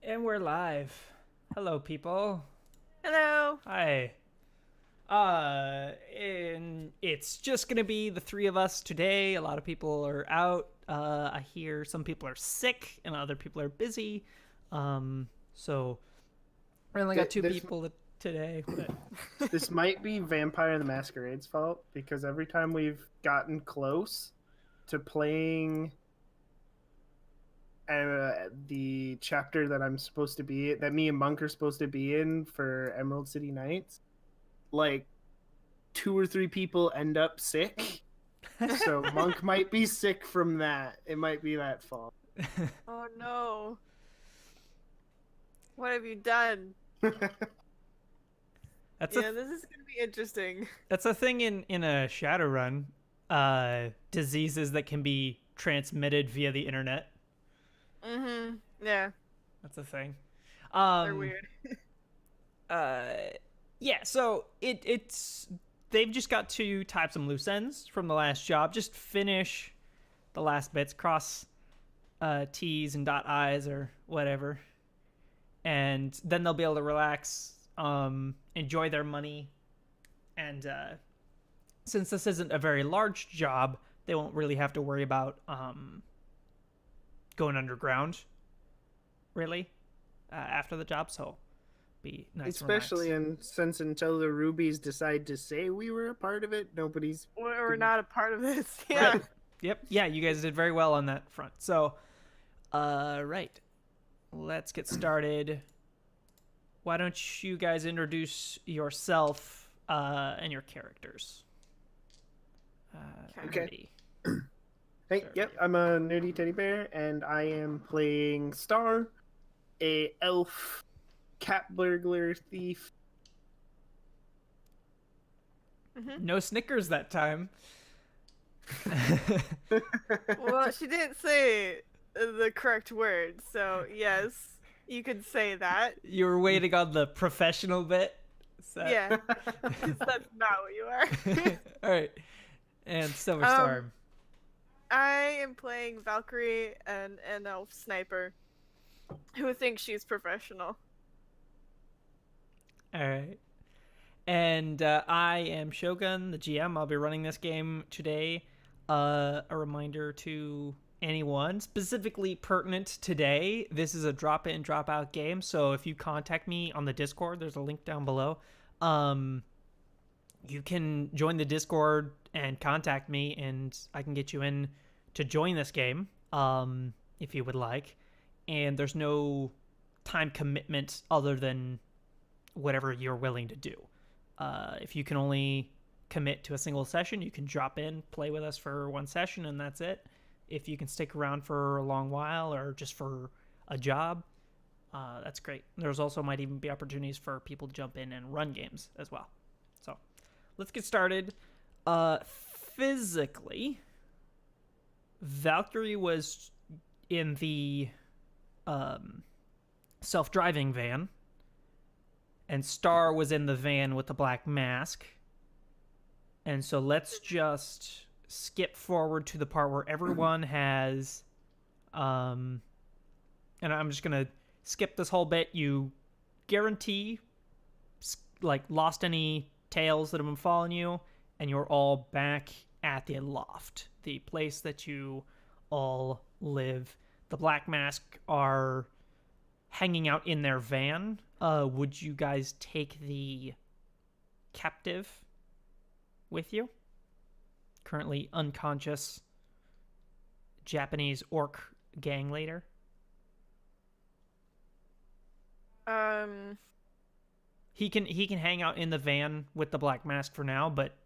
And we're live. Hello, people. Hello. Hi. And it's just gonna be the three of us today. A lot of people are out. I hear some people are sick and other people are busy. So we only got two This people today. But this might be Vampire the Masquerade's fault because every time we've gotten close to playing the chapter that I'm supposed to be that me and Monk are supposed to be in for Emerald City Nights, like two or three people end up sick. So Monk might be sick from that. It might be that fault. Oh no. What have you done? that's Yeah, this is gonna be interesting. that's a thing in a Shadowrun. Diseases that can be transmitted via the internet. Mm-hmm. Yeah, That's a thing. they're weird. Yeah, so it's they've just got to type some loose ends from the last job. Just finish the last bits, cross T's and dot I's or whatever, and then they'll be able to relax, enjoy their money, and since this isn't a very large job, they won't really have to worry about going underground, really, after the job. So be nice, Especially and since until the Rubies decide to say we were a part of it, nobody's. We're not a part of this. Yeah. Right. Yep. Yeah, you guys did very well on that front. So, right. Let's get started. Why don't you guys introduce yourself and your characters? Okay. Ready. Hey, yep, I'm a nerdy teddy bear, and I am playing Star, a elf cat burglar thief. No Snickers that time. Well, she didn't say the correct word, so yes, you could say that. You were waiting on the professional bit. So... Yeah, 'cause that's not what you are. All right. And Silver Star. I am playing Valkyrie, an elf sniper, who thinks she's professional. All right. And I am Shogun, the GM. I'll be running this game today. A reminder to anyone, specifically pertinent today, this is a drop-in, drop-out game. So if you contact me on the Discord, there's a link down below. You can join the Discord and contact me, and I can get you in to join this game if you would like. And there's no time commitment other than whatever you're willing to do. If you can only commit to a single session, you can drop in, play with us for one session, and that's it. If you can stick around for a long while or just for a job, that's great. There's also might even be opportunities for people to jump in and run games as well. So let's get started. Physically, Valkyrie was in the self-driving van, and Star was in the van with the black mask. And so let's just skip forward to the part where everyone has and I'm just gonna skip this whole bit. You guarantee like lost any tails that have been following you, and you're all back at the loft, the place that you all live. The Black Mask are hanging out in their van. Would you guys take the captive with you? Currently unconscious Japanese orc gang leader. He can hang out in the van with the Black Mask for now, but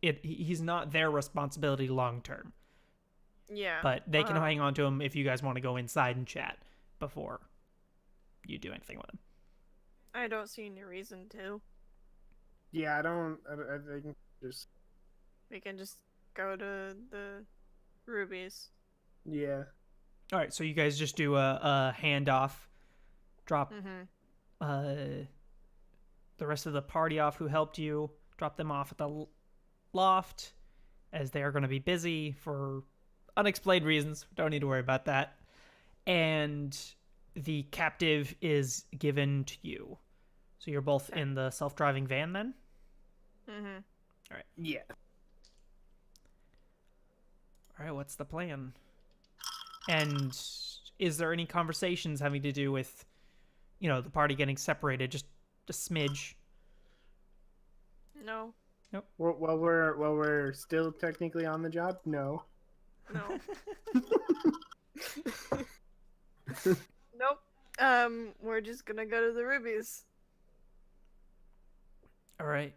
he's not their responsibility long term. Yeah. But they can hang on to him if you guys want to go inside and chat before you do anything with him. I don't see any reason to. Yeah, I think just. We can just go to the rubies. Yeah. All right, so you guys just do a handoff, drop the rest of the party off who helped you, drop them off at the loft, as they are going to be busy for unexplained reasons. Don't need to worry about that. And the captive is given to you. So you're both Okay. in the self-driving van then? Mm-hmm. Yeah. All right, what's the plan? And is there any conversations having to do with, the party getting separated? Just a smidge. No. While we're still technically on the job, no. No. Nope. We're just gonna go to the rubies. All right.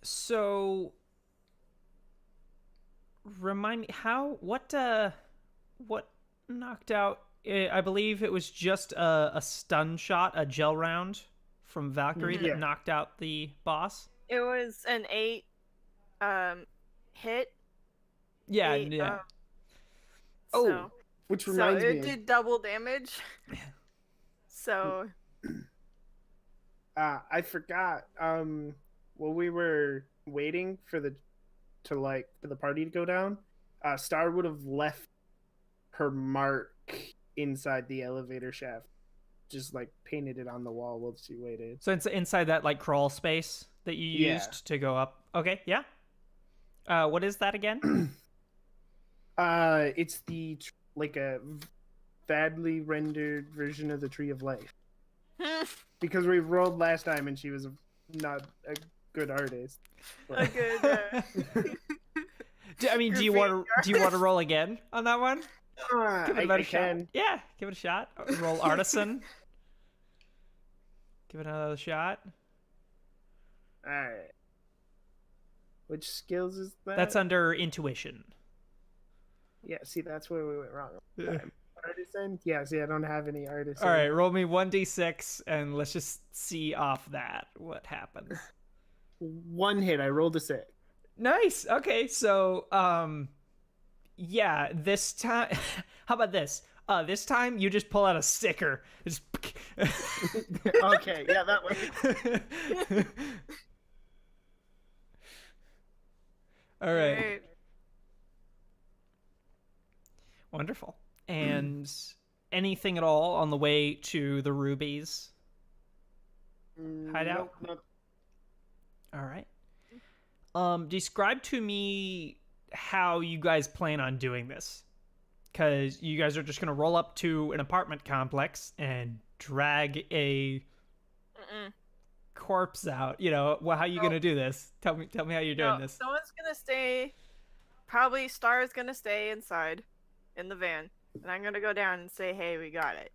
So remind me what knocked out, I believe it was just a stun shot, a gel round from Valkyrie that Yeah. knocked out the boss. It was an 8 hit. Yeah, 8 yeah. Oh, so which so reminds it me. did double damage. So I forgot. While we were waiting for the party to go down, Star would have left her mark inside the elevator shaft, just like painted it on the wall while she waited. So it's inside that like crawl space that you Yeah. used to go up. Okay, yeah. What is that again? It's like a badly rendered version of the Tree of Life. Because we rolled last time and she was not a good artist. a good Do you want to roll again on that one? Give it another shot. can. Yeah, give it a shot. Roll artisan. Give it another shot. All right. Which skills is that? That's under intuition. Yeah, see, that's where we went wrong. Artisan? Yeah, see, I don't have any artisan. All right, roll me 1d6 and let's just see off that what happens. 1 hit. I rolled a 6. Nice. Okay, so yeah, this time how about this? This time you just pull out a sticker. Just Okay, yeah, that way. All right. Wonderful. And anything at all on the way to the rubies hideout? Nope. All right. Describe to me how you guys plan on doing this. Because you guys are just going to roll up to an apartment complex and drag a corpse out. How are you going to do this? Tell me how you're doing this. Someone's gonna stay. Probably Star's gonna stay inside in the van. And I'm gonna go down and say, hey, we got it.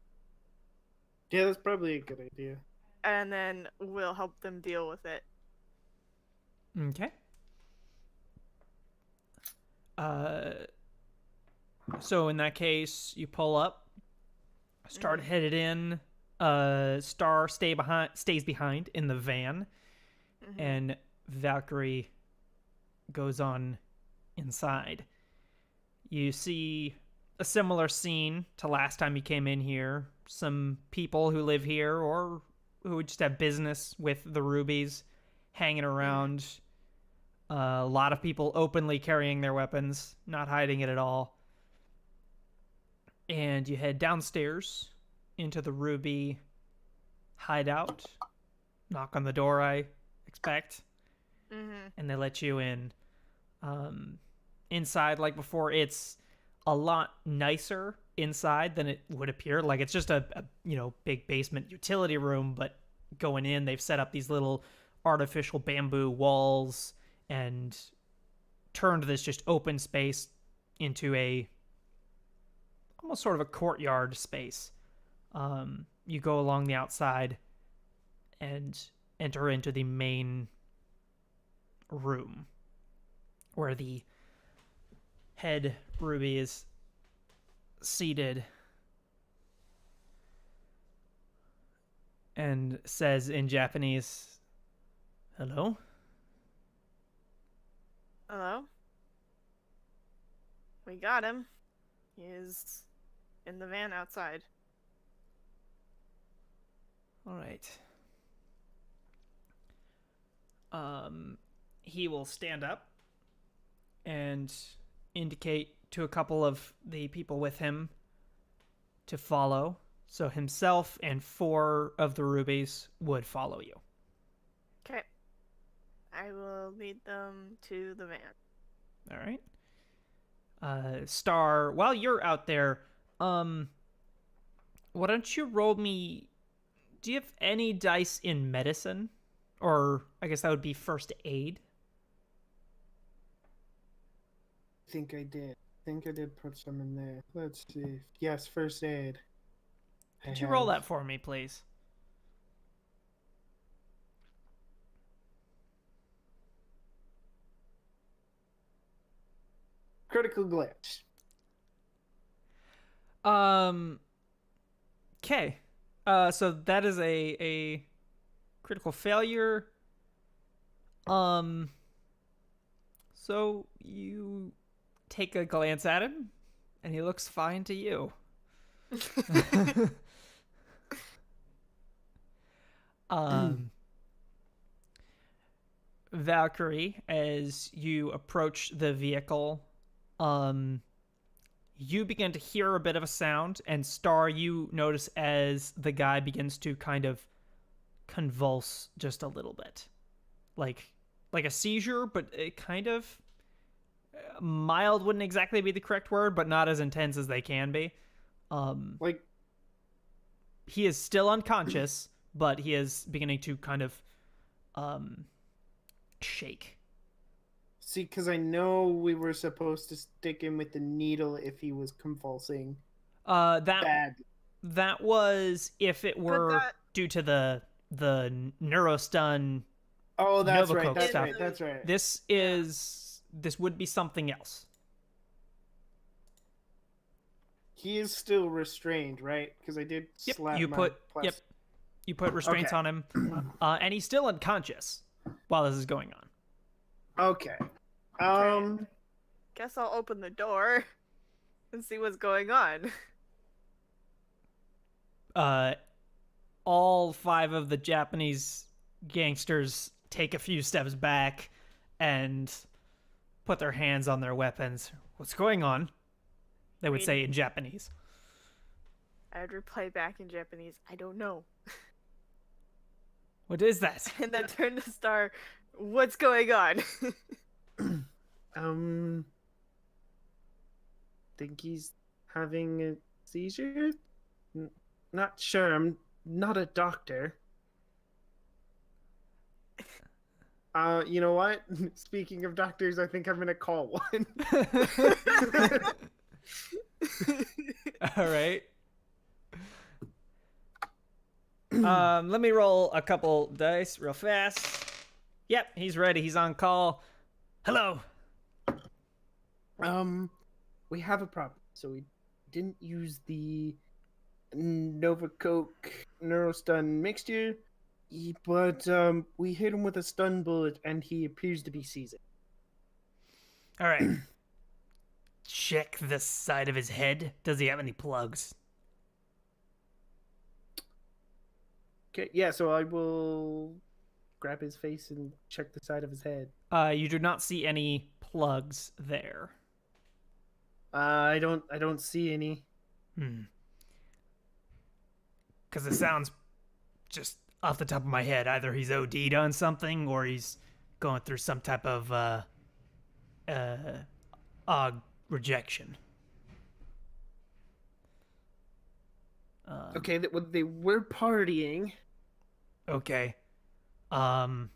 Yeah, that's probably a good idea. And then we'll help them deal with it. Okay. So in that case, you pull up, start headed in. Star stays behind in the van, and Valkyrie goes on inside. You see a similar scene to last time you came in here. Some people who live here or who just have business with the rubies hanging around. A lot of people openly carrying their weapons, not hiding it at all. And you head downstairs into the ruby hideout. Knock on the door, I expect. And they let you in. Inside, like before, it's a lot nicer inside than it would appear. Like it's just a big basement utility room, but going in, they've set up these little artificial bamboo walls and turned this just open space into a almost sort of a courtyard space. You go along the outside and enter into the main room where the head ruby is seated and says in Japanese, "Hello?" Hello? We got him. He is in the van outside. All right. He will stand up and indicate to a couple of the people with him to follow. So himself and 4 of the rubies would follow you. Okay. I will lead them to the van. All right. Star, while you're out there, why don't you roll me? Do you have any dice in medicine? Or I guess that would be first aid. I think I did put some in there. Let's see. Yes, first aid. Could you roll that for me, please? Critical glitch. Okay. So that is a critical failure. So you take a glance at him, and he looks fine to you. Valkyrie, as you approach the vehicle, you begin to hear a bit of a sound, and Star, you notice as the guy begins to kind of convulse just a little bit, like a seizure, but it kind of mild wouldn't exactly be the correct word, but not as intense as they can be. Like, he is still unconscious, but he is beginning to kind of shake. see, because I know we were supposed to stick him with the needle if he was convulsing. That was if it were due to the neurostun. Oh, that's Novacoke right. That's stuff. right. That's right. This would be something else. He is still restrained, right? Because I did slap you my put plus... you put restraints Okay. on him, and he's still unconscious while this is going on. Okay. Guess I'll open the door and see what's going on. All 5 of the Japanese gangsters take a few steps back and put their hands on their weapons. What's going on? They would say in Japanese. I would reply back in Japanese, I don't know. What is that? And then turn to Star, what's going on? Think he's having a seizure? Not sure. I'm not a doctor. You know what? Speaking of doctors, I think I'm gonna call one. All right. Let me roll a couple dice real fast. Yep, he's ready. He's on call. Hello. We have a problem. So we didn't use the Novacoke Neurostun mixture, but we hit him with a stun bullet, and he appears to be seizing. All right. Check the side of his head. Does he have any plugs? Okay, yeah, so I will grab his face and check the side of his head. You do not see any plugs there. I don't see any. Because it sounds just off the top of my head. Either he's OD'd on something or he's going through some type of rejection. Okay, they were partying. Okay. Well,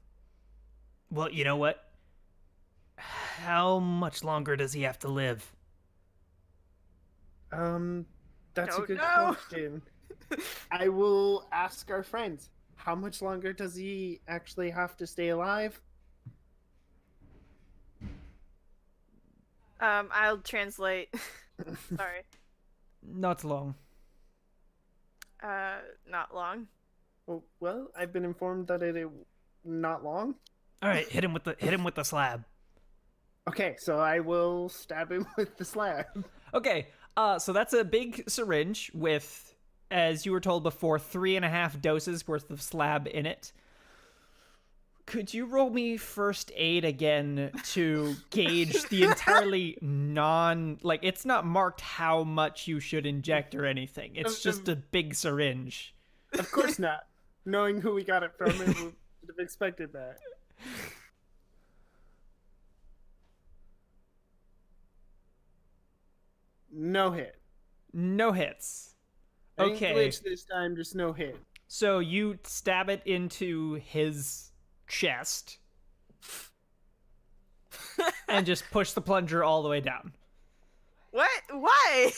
you know what? How much longer does he have to live? That's a Don't good know. question. I will ask our friends. How much longer does he actually have to stay alive? I'll translate. Sorry. Not long. Not long. Well, I've been informed that it not long. All right, hit him with the slab. Okay, so I will stab him with the slab. Okay, so that's a big syringe with, as you were told before, 3.5 doses worth of slab in it. Could you roll me first aid again to gauge the entirely like, it's not marked how much you should inject or anything. It's just a big syringe. Of course not. Knowing who we got it from, we would have expected that. No hit. No hits. Okay. English this time, just no hit. So you stab it into his chest and just push the plunger all the way down. What? Why?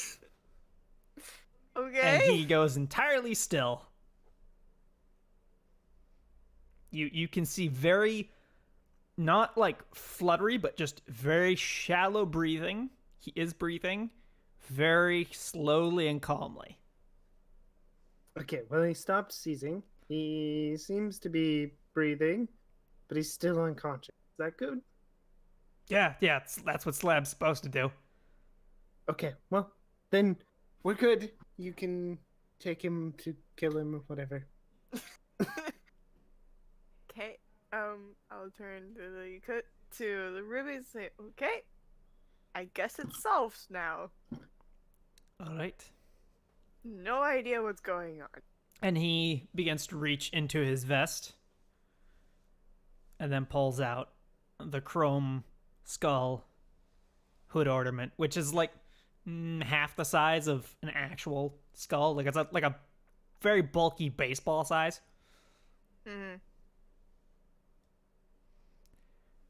Okay. And he goes entirely still. You can see very, not like fluttery, but just very shallow breathing. He is breathing very slowly and calmly. Okay, well, he stopped seizing. He seems to be breathing, but he's still unconscious. Is that good? Yeah, that's what Slab's supposed to do. Okay, well, then we're good. You can take him to kill him or whatever. Okay. I'll turn to the Ruby and say, okay. I guess it's solved now. All right. No idea what's going on. And he begins to reach into his vest and then pulls out the chrome skull hood ornament, which is like half the size of an actual skull. Like it's like a very bulky baseball size. Mm-hmm.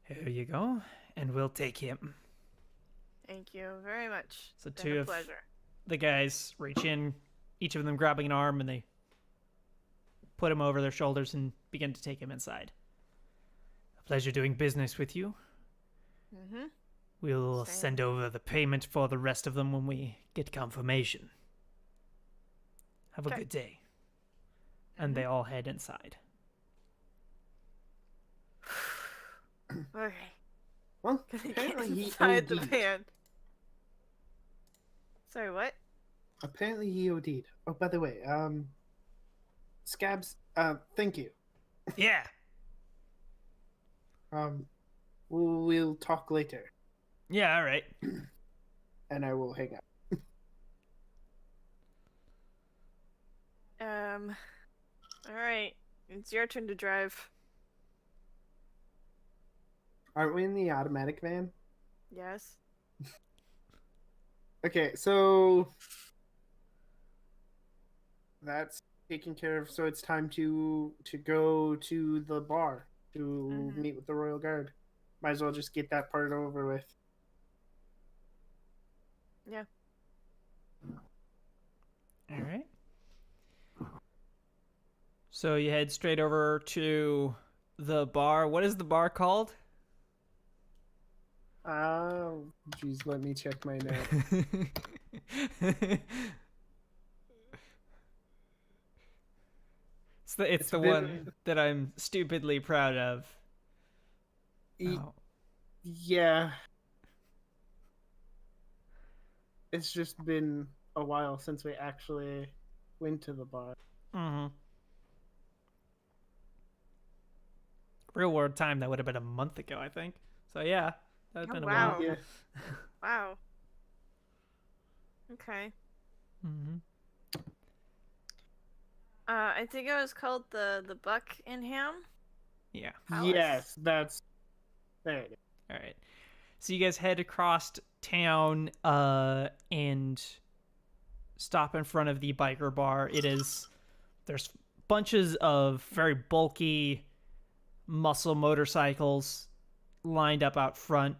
Here you go, and we'll take him. Thank you very much. So Been two a of pleasure. the guys reach in, each of them grabbing an arm, and they put him over their shoulders and begin to take him inside. A pleasure doing business with you. Mm-hmm. We'll Same. send over the payment for the rest of them when we get confirmation. Have a Okay. good day. And they all head inside. Okay. Well, Gonna get apparently he inside the OD'd. van. Sorry, what? Apparently he OD'd. Oh, by the way, Scabs, thank you. Yeah. We'll talk later, Yeah, all right. and I will hang up. Alright. It's your turn to drive. Aren't we in the automatic van? Yes. Okay, so that's taken care of. So it's time to go to the bar to meet with the Royal Guard. Might as well just get that part over with. Yeah. All right. So you head straight over to the bar. What is the bar called? Geez, let me check my note. It's the one that I'm stupidly proud of. Oh. Yeah. It's just been a while since we actually went to the bar. Mm-hmm. Real world time, that would have been a month ago, I think. So yeah, that would have been a wow. while. Yeah. Wow. Okay. Mm-hmm. I think it was called the Buckingham. Yeah. Palace. Yes, that's there it is. All right. So you guys head across town and stop in front of the biker bar. There's bunches of very bulky muscle motorcycles lined up out front,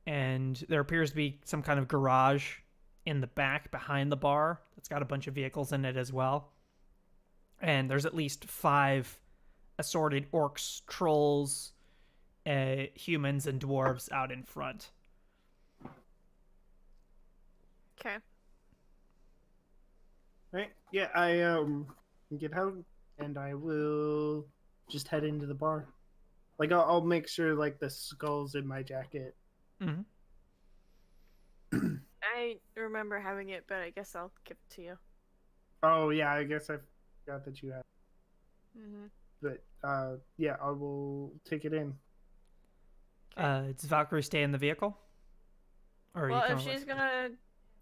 and there appears to be some kind of garage in the back behind the bar that's got a bunch of vehicles in it as well. And there's at least 5 assorted orcs, trolls, humans, and dwarves out in front. Okay. Right? Yeah, I get out and I will just head into the bar. Like I'll make sure like the skull's in my jacket. Mm-hmm. I remember having it, but I guess I'll give it to you. Oh yeah, I guess I forgot that you have Mm-hmm. But yeah, I will take it in. Does Valkyrie stay in the vehicle? Or are you Well, if coming with she's her? gonna,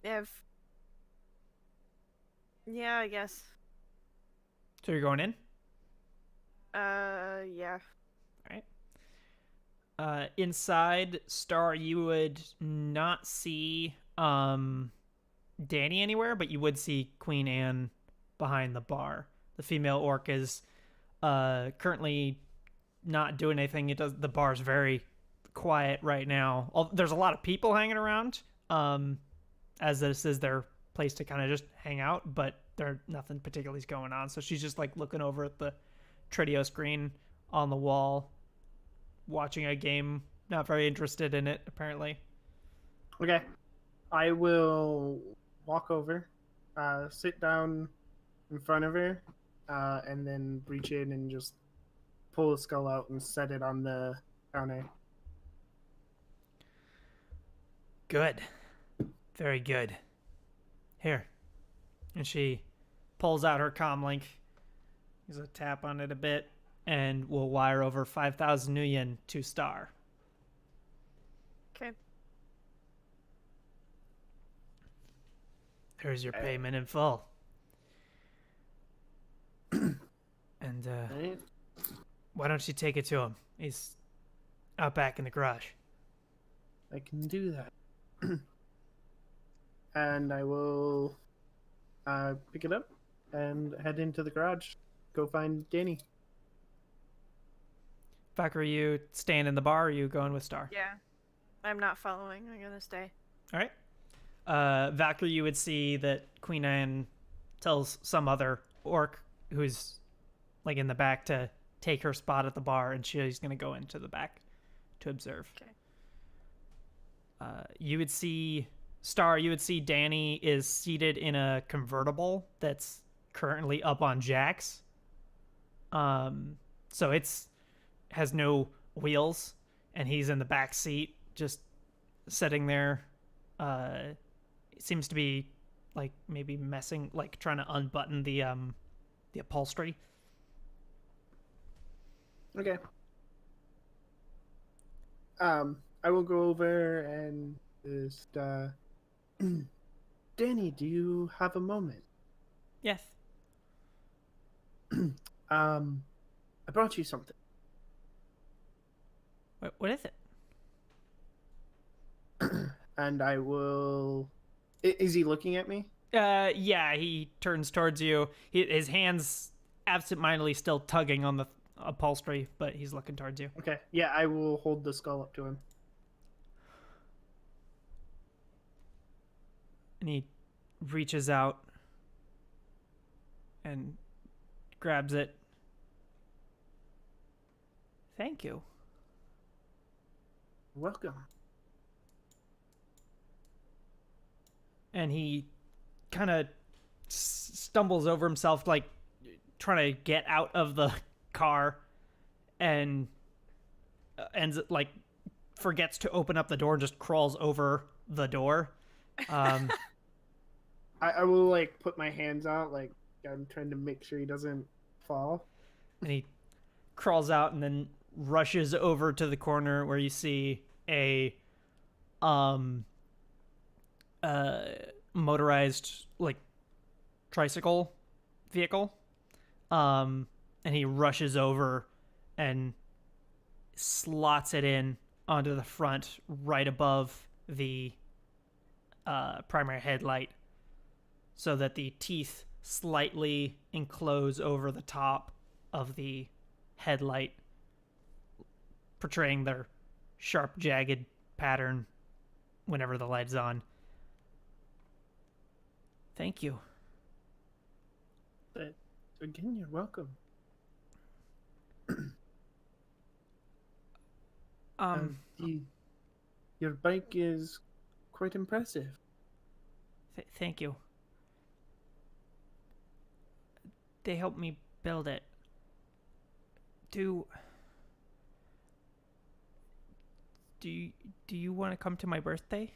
if yeah, I guess. So you're going in? Yeah. All right. Inside, Star, you would not see Danny anywhere, but you would see Queen Anne behind the bar. The female orc is currently not doing anything. The bar's very quiet right now. There's a lot of people hanging around, as this is their place to kind of just hang out, but there nothing particularly is going on. So she's just like looking over at the Tridio screen on the wall, watching a game. Not very interested in it, apparently. Okay. I will walk over, sit down in front of her, and then reach in and just pull the skull out and set it on the counter. Good. Very good. Here. And she pulls out her comm link, gives a tap on it a bit, and will wire over 5,000 new yen to Star. Okay. There's your payment in full. And Right? why don't you take it to him? He's out back in the garage. I can do that. And I will pick it up and head into the garage. Go find Danny. Fuck, are you staying in the bar or are you going with Star? Yeah. I'm not following. I'm gonna stay. All right. Valkyrie, you would see that Queen Anne tells some other orc who's like in the back to take her spot at the bar, and she's going to go into the back to observe. Okay. You would see Star. You would see Danny is seated in a convertible that's currently up on jacks. So it's has no wheels, and he's in the back seat, just sitting there. It seems to be like maybe messing, like trying to unbutton the upholstery. Okay. I will go over and just Danny, do you have a moment? Yes. I brought you something. What is it? And I will. Is he looking at me? Yeah, he turns towards you. His hands absentmindedly still tugging on the upholstery, but he's looking towards you. Okay. Yeah, I will hold the skull up to him. And he reaches out and grabs it. Thank you. Welcome. And he kind of stumbles over himself, like trying to get out of the car, and ends like forgets to open up the door and just crawls over the door. I will like put my hands out, like I'm trying to make sure he doesn't fall. And he crawls out and then rushes over to the corner where you see a motorized like tricycle vehicle, and he rushes over and slots it in onto the front right above the primary headlight, so that the teeth slightly enclose over the top of the headlight, portraying their sharp, jagged pattern whenever the light's on. Thank you. But again, you're welcome. Your bike is quite impressive. Thank you. They helped me build it. Do you want to come to my birthday?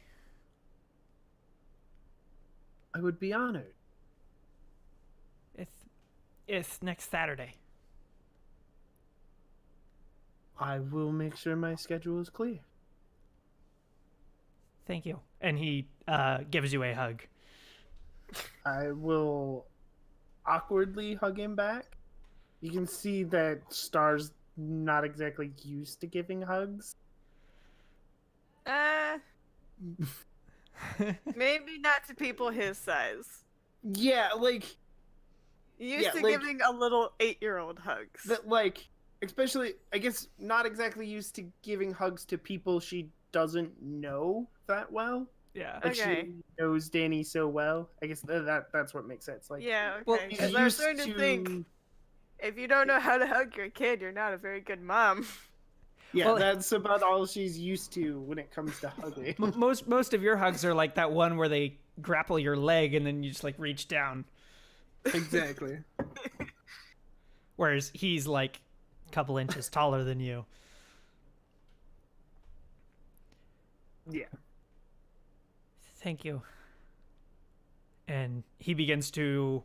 I would be honored. It's next Saturday. I will make sure my schedule is clear. Thank you. And he gives you a hug. I will awkwardly hug him back. You can see that Star's not exactly used to giving hugs. Maybe not to people his size. Yeah, like Used to giving a little 8-year-old hugs. that, like especially I guess not exactly used to giving hugs to people she doesn't know that well. Yeah. Like Okay. she knows Danny so well. I guess that's what makes sense. Like Yeah, Well, okay. she's Because I was used starting to think, if you don't know how to hug your kid, you're not a very good mom. Yeah, Well, that's about all she's used to when it comes to hugging. most of your hugs are like that one where they grapple your leg and then you just like reach down. Exactly. Whereas he's like a couple inches taller than you. Yeah. Thank you. And he begins to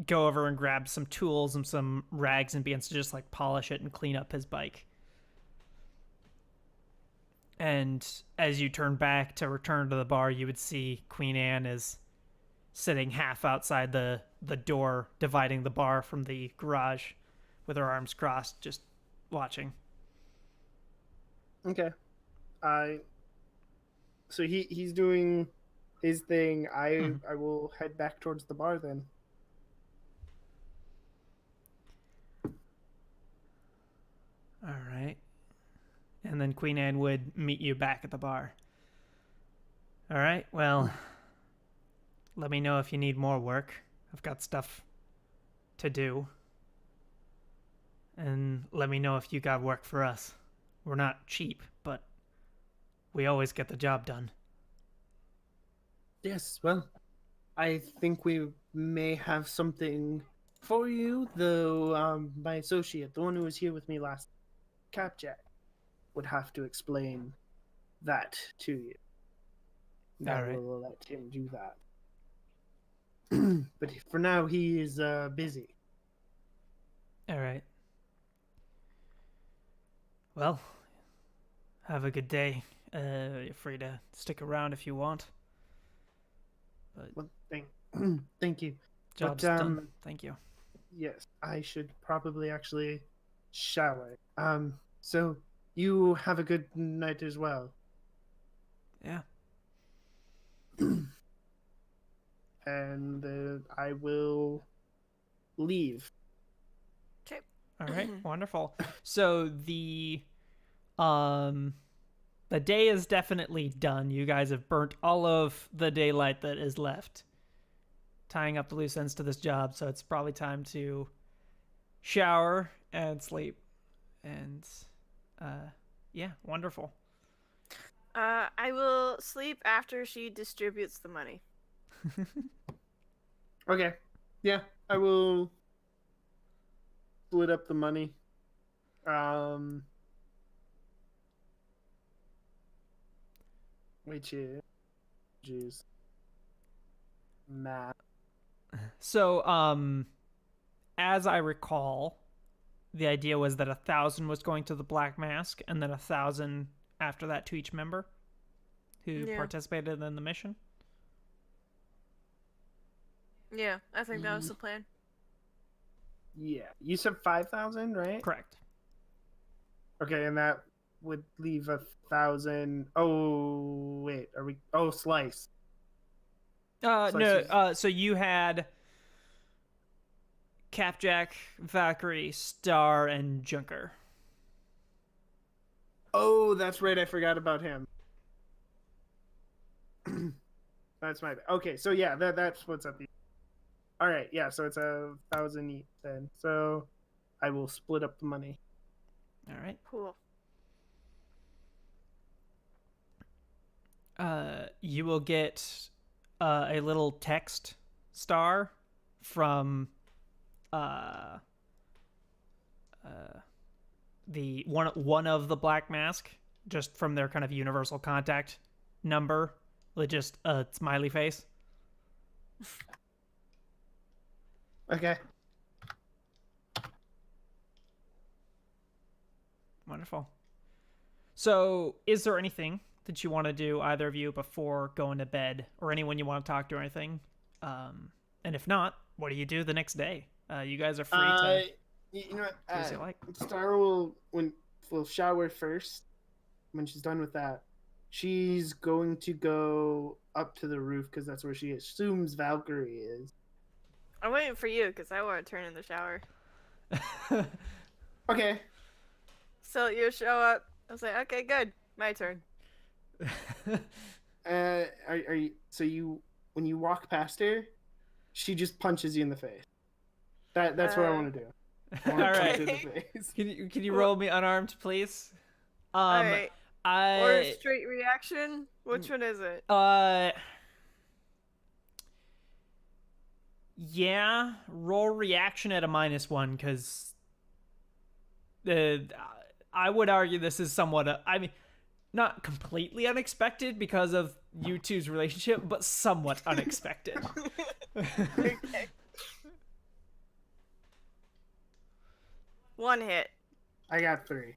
go over and grab some tools and some rags and begins to just like polish it and clean up his bike. And as you turn back to return to the bar, you would see Queen Anne is sitting half outside the door, dividing the bar from the garage with her arms crossed, just watching. Okay. So he's doing his thing. I will head back towards the bar then. All right. And then Queen Anne would meet you back at the bar. All right, well, let me know if you need more work. I've got stuff to do. And let me know if you got work for us. We're not cheap, but we always get the job done. Yes, well, I think we may have something for you, though my associate, the one who was here with me last, Capjack, would have to explain that to you. I All right. will let him do that. But for now, he is busy. All right. Well, have a good day. You're free to stick around if you want. But Well, thank you. job's But, done. Thank you. Yes, I should probably actually shower. So you have a good night as well. Yeah. And I will leave. Okay. All right. Wonderful. So the day is definitely done. You guys have burnt all of the daylight that is left, tying up the loose ends to this job. So it's probably time to shower and sleep. And yeah, wonderful. I will sleep after she distributes the money. Okay. Yeah, I will split up the money. Which is math. So as I recall, the idea was that 1,000 was going to the Black Mask, and then 1,000 after that to each member who participated in the mission. Yeah, I think that was the plan. Yeah, you said 5,000, right? Correct. Okay, and that would leave 1,000. Oh wait, are we? Oh, slice. No. So you had Capjack, Valkyrie, Star, and Junker. Oh, that's right. I forgot about him. That's my bad. Okay, so yeah, that's what's up. All right, yeah. So it's 1,000 each then. So I will split up the money. All right. Cool. You will get a little text star from the one of the Black Mask, just from their kind of universal contact number with just a smiley face. Okay. Wonderful. So, is there anything that you want to do, either of you, before going to bed, or anyone you want to talk to or anything? And if not, what do you do the next day? You guys are free to You know what? do as you like. Star will shower first. When she's done with that, she's going to go up to the roof because that's where she assumes Valkyrie is. I'm waiting for you because I want to turn in the shower. Okay. So you show up. I was like, okay, good. My turn. Are you? So when you walk past her, she just punches you in the face. That's what I want to do. I want All to right. punch her in the face. Can you roll me unarmed, please? All right. Or I straight reaction. Which one is it? Yeah, roll reaction at a -1 because I would argue this is somewhat I mean, not completely unexpected because of you two's relationship, but somewhat unexpected. Okay. 1 hit. I got 3.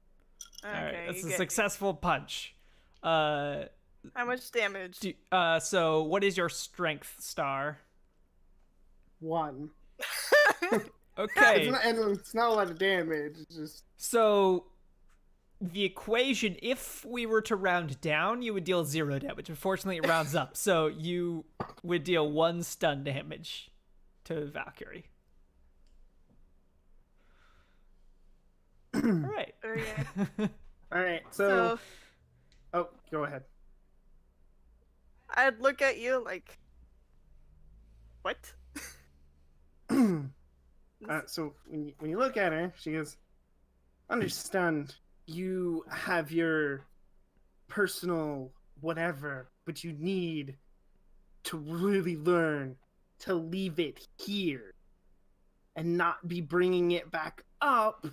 All right, that's you a get- successful punch. How much damage? So what is your strength, Star? 1. Okay. It's not a lot of damage. It's just So the equation, if we were to round down, you would deal 0 damage. Unfortunately, it rounds up, so you would deal 1 stun damage to Valkyrie. All right. Okay. all right. So, oh, go ahead. I'd look at you like, what? So when you look at her, she goes, "Understand, you have your personal whatever, but you need to really learn to leave it here and not be bringing it back up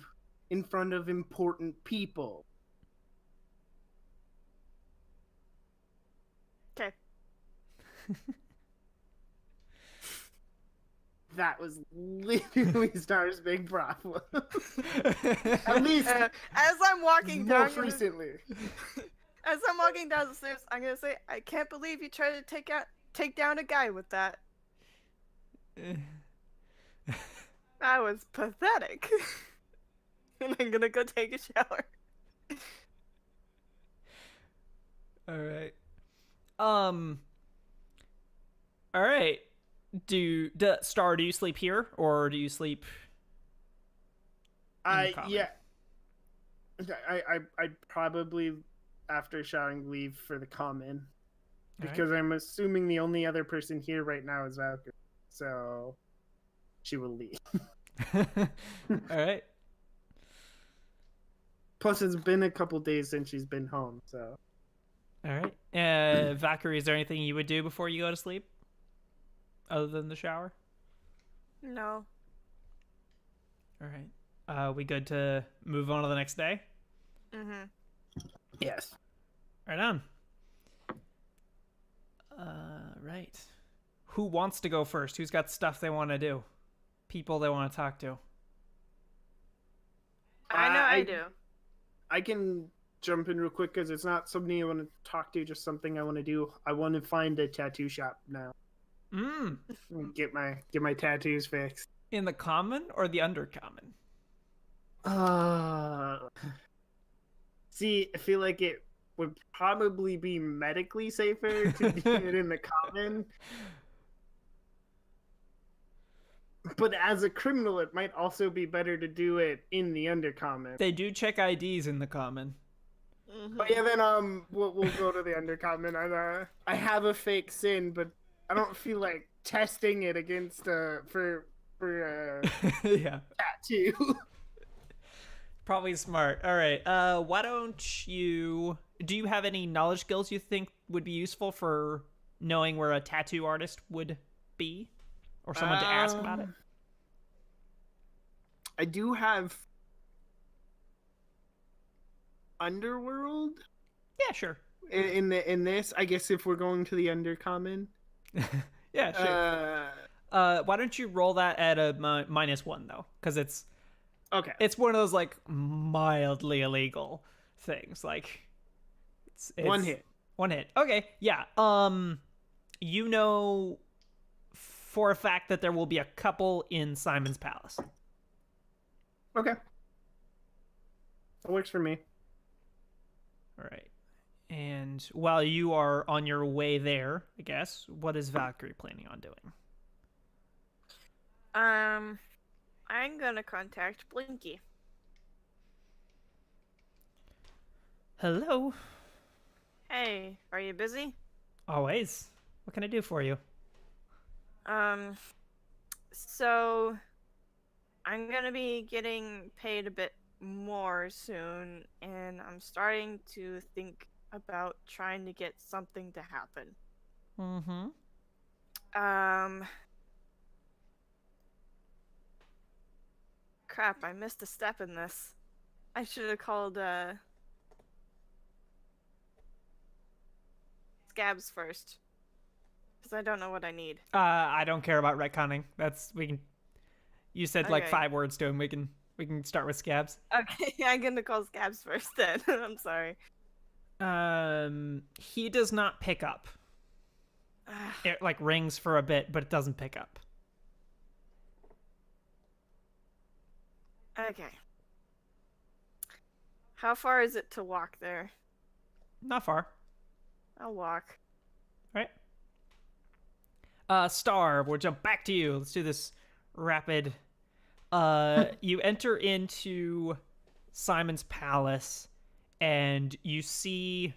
in front of important people." Okay. That was literally Star's big problem. At least As I'm walking down, most recently. as I'm walking down the stairs, I'm gonna say, I can't believe you tried to take down a guy with that. That was pathetic. And I'm gonna go take a shower. All right. All right. Star, do you sleep here or do you sleep in the common? Yeah. I'd probably, after showering, leave for the common. All Because I'm assuming the only other person here right now is Valkyrie. So she will leave. All right. Plus, it's been a couple days since she's been home, so. All right. Valkyrie, is there anything you would do before you go to sleep? Other than the shower? No. All right. We good to move on to the next day? Mm-hmm. Yes. Right on. Right. Who wants to go first? Who's got stuff they want to do? People they want to talk to? I know I do. I can jump in real quick because it's not something I want to talk to, just something I want to do. I want to find a tattoo shop now. Get my tattoos fixed. In the common or the undercommon? See, I feel like it would probably be medically safer to do it in the common. But as a criminal, it might also be better to do it in the undercommon. They do check IDs in the common. Mm-hmm. But yeah, then we'll go to the undercommon. I have a fake sin, but I don't feel like testing it against for Yeah. tattoo. Probably smart. All right. Why don't you... Do you have any knowledge skills you think would be useful for knowing where a tattoo artist would be? Or someone to ask about it? I do have Underworld Yeah, sure. in this. I guess if we're going to the undercommon. Yeah, sure. Why don't you roll that at a -1, though? Because it's Okay. It's one of those like mildly illegal things. Like it's One hit. One hit. Okay, yeah. You know for a fact that there will be a couple in Simon's Palace. Okay. That works for me. All right. And while you are on your way there, I guess, what is Valkyrie planning on doing? I'm gonna contact Blinky. Hello. Hey, are you busy? Always. What can I do for you? So I'm gonna be getting paid a bit more soon, and I'm starting to think about trying to get something to happen. Mm-hmm. Crap, I missed a step in this. I should have called, Scabs first. Because I don't know what I need. I don't care about retconning. We can. You said like Okay. 5 words to him. We can start with Scabs. Okay, I'm gonna call Scabs first then. I'm sorry. He does not pick up. It like rings for a bit, but it doesn't pick up. Okay. How far is it to walk there? Not far. I'll walk. Right. Star, we'll jump back to you. Let's do this rapid. You enter into Simon's Palace, and you see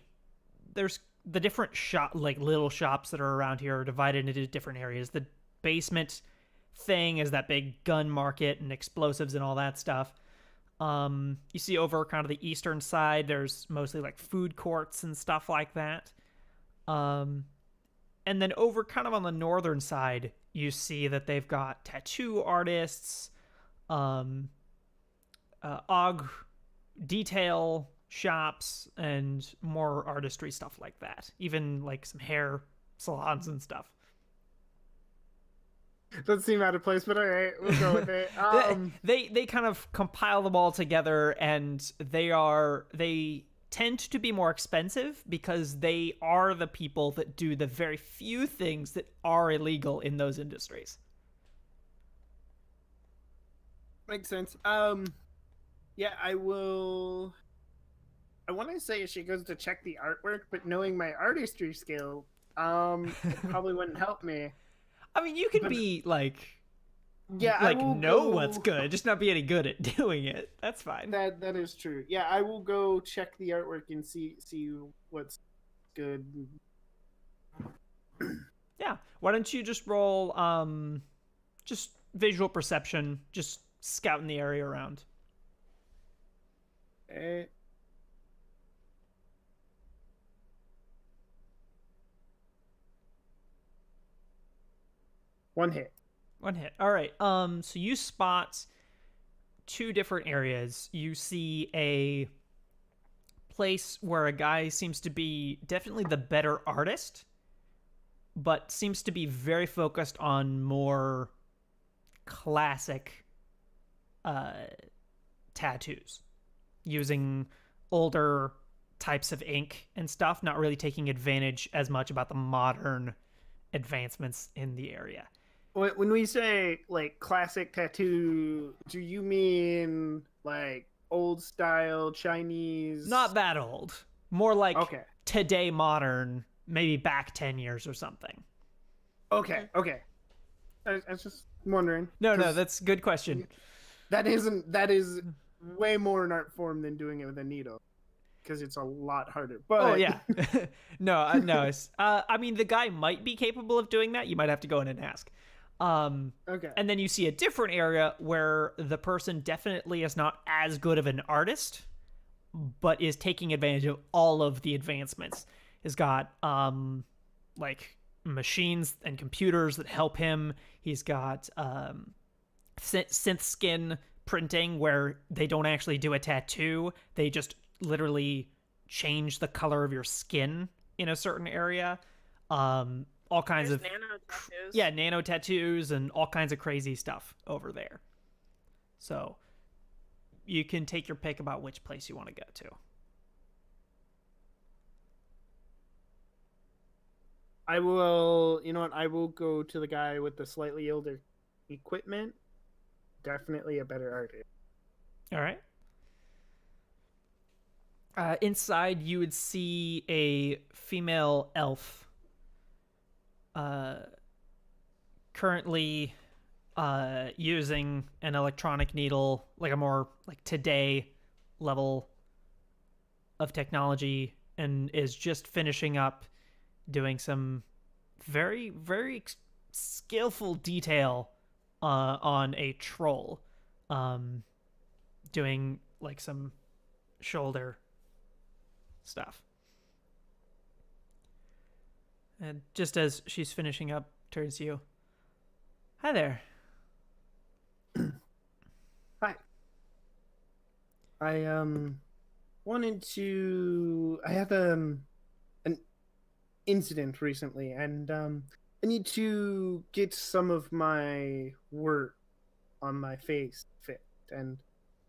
there's the different little shops that are around here are divided into different areas. The basement thing is that big gun market and explosives and all that stuff. You see over kind of the eastern side, there's mostly like food courts and stuff like that. And then over kind of on the northern side, you see that they've got tattoo artists, og detail shops, and more artistry stuff like that. Even like some hair salons and stuff. Doesn't seem out of place, but all right, we'll go with it. They kind of compile them all together, and they tend to be more expensive because they are the people that do the very few things that are illegal in those industries. Makes sense. Yeah, I will. I want to say she goes to check the artwork, but knowing my artistry skill, it probably wouldn't help me. I mean, you can be like, yeah, like I will know go... what's good, just not be any good at doing it. That's fine. That is true. Yeah, I will go check the artwork and see what's good. Yeah. Why don't you just roll just visual perception, just scouting the area around. Okay. One hit. All right. So you spot 2 different areas. You see a place where a guy seems to be definitely the better artist, but seems to be very focused on more classic tattoos, using older types of ink and stuff, not really taking advantage as much about the modern advancements in the area. When we say like classic tattoo, do you mean like old style Chinese? Not that old. More like Okay. today modern, maybe back 10 years or something. Okay. I was just wondering. No, that's a good question. That is way more an art form than doing it with a needle, because it's a lot harder. But Oh yeah. no. I mean, the guy might be capable of doing that. You might have to go in and ask. Okay. And then you see a different area where the person definitely is not as good of an artist, but is taking advantage of all of the advancements. He's got like machines and computers that help him. He's got synth skin printing where they don't actually do a tattoo. They just literally change the color of your skin in a certain area. All kinds There's of nano tattoos. nano tattoos and all kinds of crazy stuff over there. So you can take your pick about which place you want to go to. I will, you know what? I will go to the guy with the slightly older equipment. Definitely a better artist. All right. Inside, you would see a female elf. Currently, using an electronic needle, like a more like today level of technology, and is just finishing up doing some very, very skillful detail on a troll, doing like some shoulder stuff. And just as she's finishing up, turns to you. Hi there. Hi. I wanted to. I had an incident recently, and I need to get some of my work on my face fit. And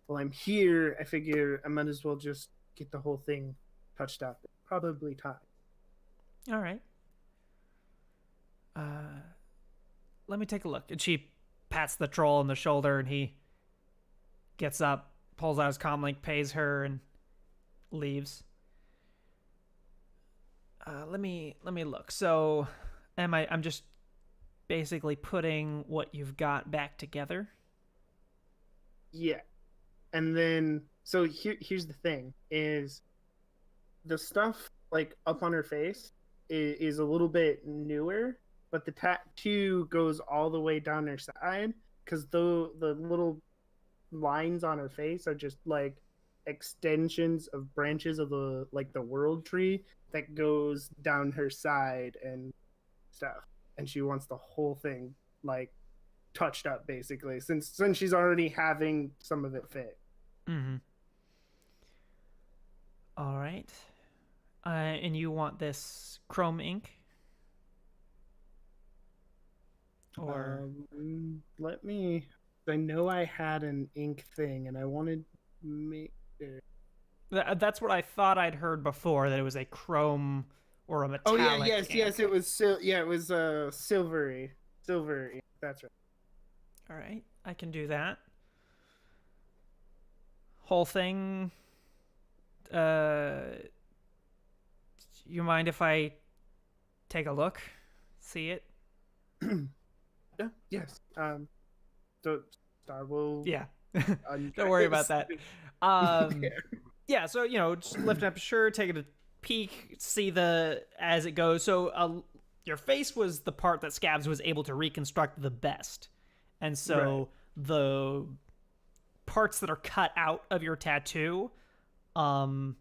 while I'm here, I figure I might as well just get the whole thing touched up. Probably time. All right. Let me take a look. And she pats the troll on the shoulder, and he gets up, pulls out his comlink, pays her, and leaves. Let me look. So, I'm just basically putting what you've got back together. Yeah. And then so here's the thing is the stuff like up on her face is a little bit newer, but the tattoo goes all the way down her side because the little lines on her face are just like extensions of branches of the world tree that goes down her side and stuff. And she wants the whole thing like touched up basically since she's already having some of it fit. Mm-hmm. All right. And you want this chrome ink? Or let me. I know I had an ink thing, and I wanted to make it. That's what I thought I'd heard before, that it was a chrome or a metallic. Oh yeah, yes, ink. yes, it was. It was silvery. That's right. All right, I can do that. Whole thing. You mind if I take a look, see it? Yeah. Yes. So Star will. Yeah. Don't worry about that. Yeah. Yeah. Yeah. So just lift up your shirt, take a peek, see as it goes. So your face was the part that Scabs was able to reconstruct the best, and so the parts that are cut out of your tattoo, along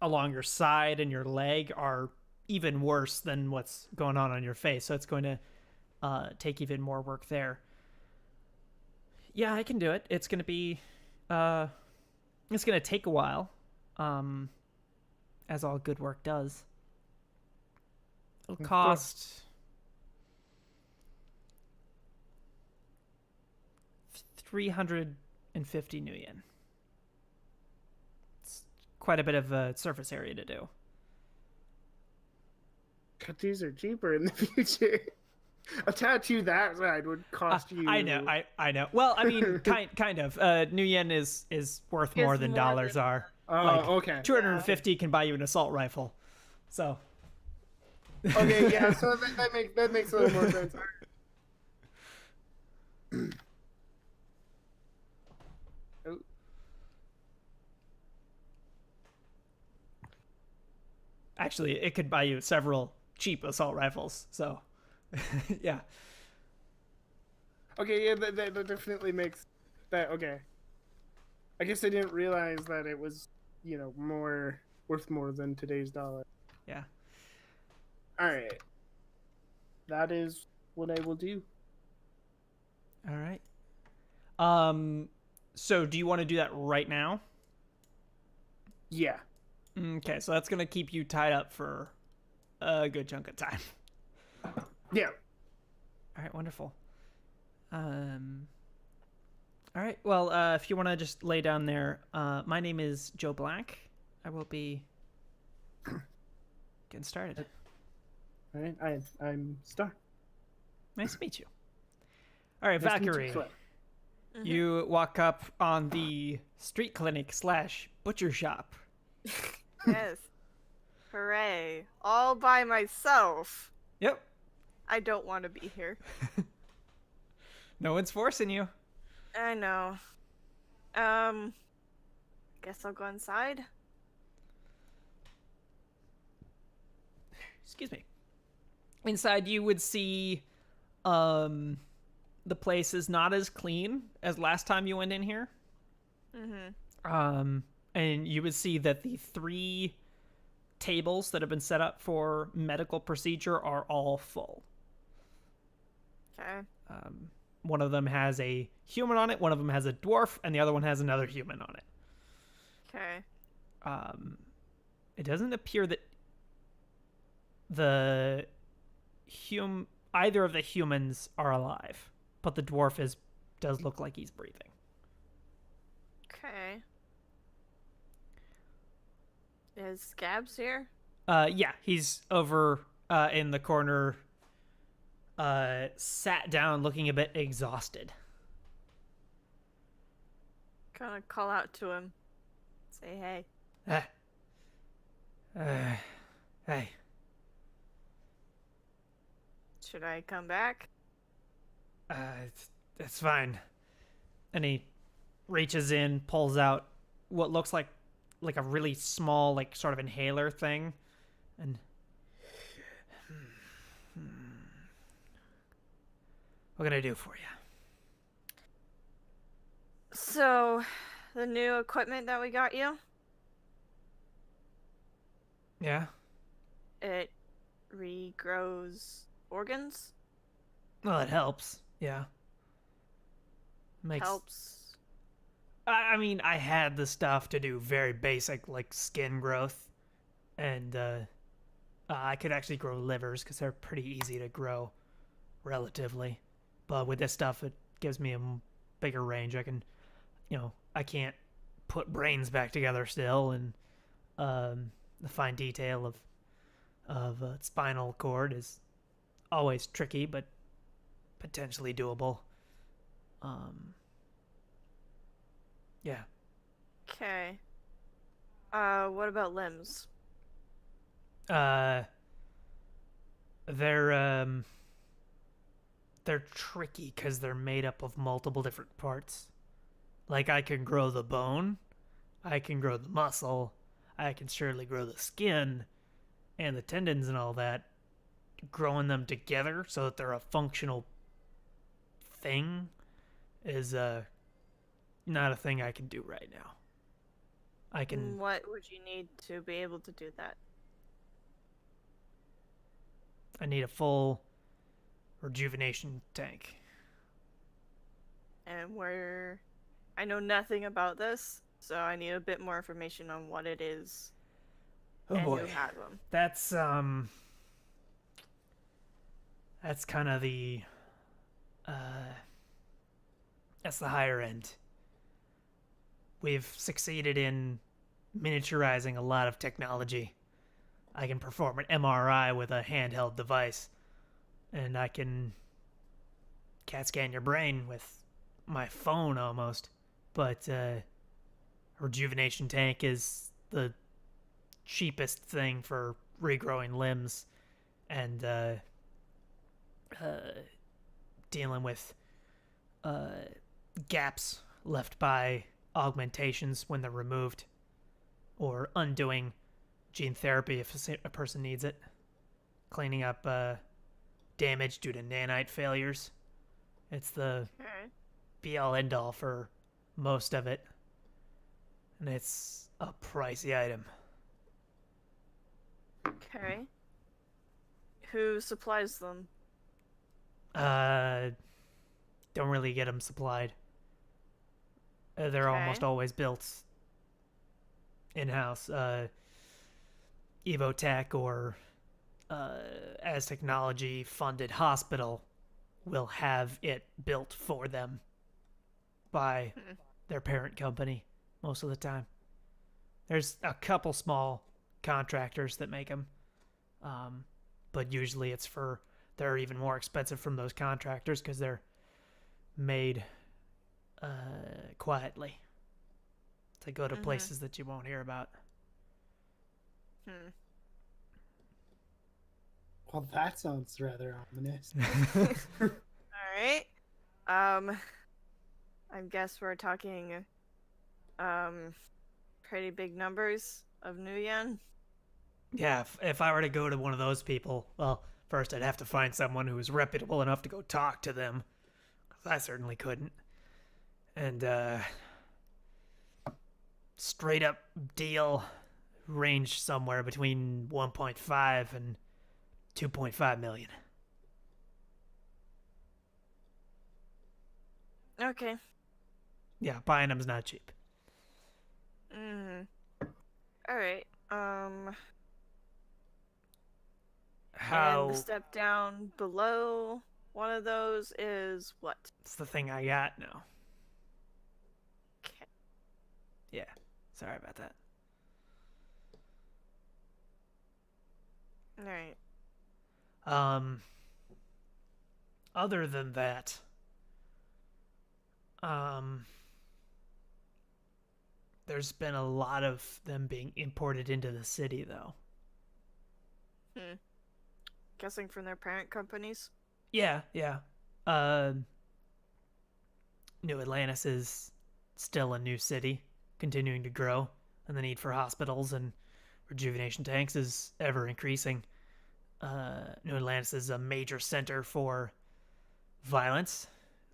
your side and your leg, are even worse than what's going on your face. So it's going to take even more work there. Yeah, I can do it. It's going to be it's going to take a while, as all good work does. It'll cost 350 new yen. It's quite a bit of surface area to do. Tattoos are cheaper in the future. A tattoo that side would cost you. I know. I know. Well, I mean, kind of. New yen is worth more than dollars are. Oh, okay. 250 can buy you an assault rifle. So. Okay, yeah. So that makes a little more sense. Oh. Actually, it could buy you several cheap assault rifles. So. Yeah. Okay, yeah, that definitely makes that okay. I guess I didn't realize that it was, worth more than today's dollar. Yeah. All right. That is what I will do. All right. So do you want to do that right now? Yeah. Okay, so that's going to keep you tied up for a good chunk of time. Yeah. All right, wonderful. All All right. Well, if you want to just lay down there, my name is Joe Black. I will be getting started. All right, I'm Star. Nice to meet you. All right, Nice to meet you Valkyrie. as well. You walk up on the street clinic / butcher shop. Yes. Hooray. All by myself. Yep. I don't want to be here. No one's forcing you. I know. Guess I'll go inside. Excuse me. Inside, you would see, the place is not as clean as last time you went in here. And you would see that the 3 tables that have been set up for medical procedure are all full. Okay. One of them has a human on it, one of them has a dwarf, and the other one has another human on it. Okay. It doesn't appear that either of the humans are alive, but the dwarf does look like he's breathing. Okay. Is Scabs here? Yeah, he's over in the corner, sat down, looking a bit exhausted. Gonna call out to him. Say hey. Hey. Should I come back? It's fine. And he reaches in, pulls out what looks like a really small, like, sort of inhaler thing, and what can I do for you? So, the new equipment that we got you, Yeah? it regrows organs? Well, it helps. Yeah. Helps. I mean, I had the stuff to do very basic, like, skin growth, and I could actually grow livers because they're pretty easy to grow, relatively. But with this stuff, it gives me a bigger range. I can, I can't put brains back together still, and the fine detail of spinal cord is always tricky, but potentially doable. Yeah. Okay. What about limbs? They're tricky because they're made up of multiple different parts. Like, I can grow the bone, I can grow the muscle, I can surely grow the skin and the tendons and all that. Growing them together so that they're a functional thing is not a thing I can do right now. What would you need to be able to do that? I need a full rejuvenation tank. And I know nothing about this, so I need a bit more information on what it is. Oh and boy. who has them. That's kind of the that's the higher end. We've succeeded in miniaturizing a lot of technology. I can perform an MRI with a handheld device, and I can CAT scan your brain with my phone almost. But a rejuvenation tank is the cheapest thing for regrowing limbs and dealing with gaps left by augmentations when they're removed, or undoing gene therapy if a person needs it, cleaning up damage due to nanite failures. It's the be-all end-all for most of it, and it's a pricey item. Okay. Who supplies them? Don't really get them supplied. They're Okay. almost always built in-house. Evotech or as technology funded hospital will have it built for them. by their parent company most of the time. There's a couple small contractors that make them, but usually they're even more expensive from those contractors because they're made quietly to go to places that you won't hear about. Well, that sounds rather ominous. All right. I guess we're talking pretty big numbers of new yen. Yeah, if I were to go to one of those people, well, first I'd have to find someone who was reputable enough to go talk to them. 'Cause I certainly couldn't. And, straight up deal range somewhere between 1.5 and 2.5 million. Okay. Yeah, buying them's not cheap. All right. How? And the step down below one of those is what? It's the thing I got now. Okay. Yeah, sorry about that. All right. Other than that, there's been a lot of them being imported into the city, though. Guessing from their parent companies. Yeah. New Atlantis is still a new city, continuing to grow, and the need for hospitals and rejuvenation tanks is ever increasing. New Atlantis is a major center for violence,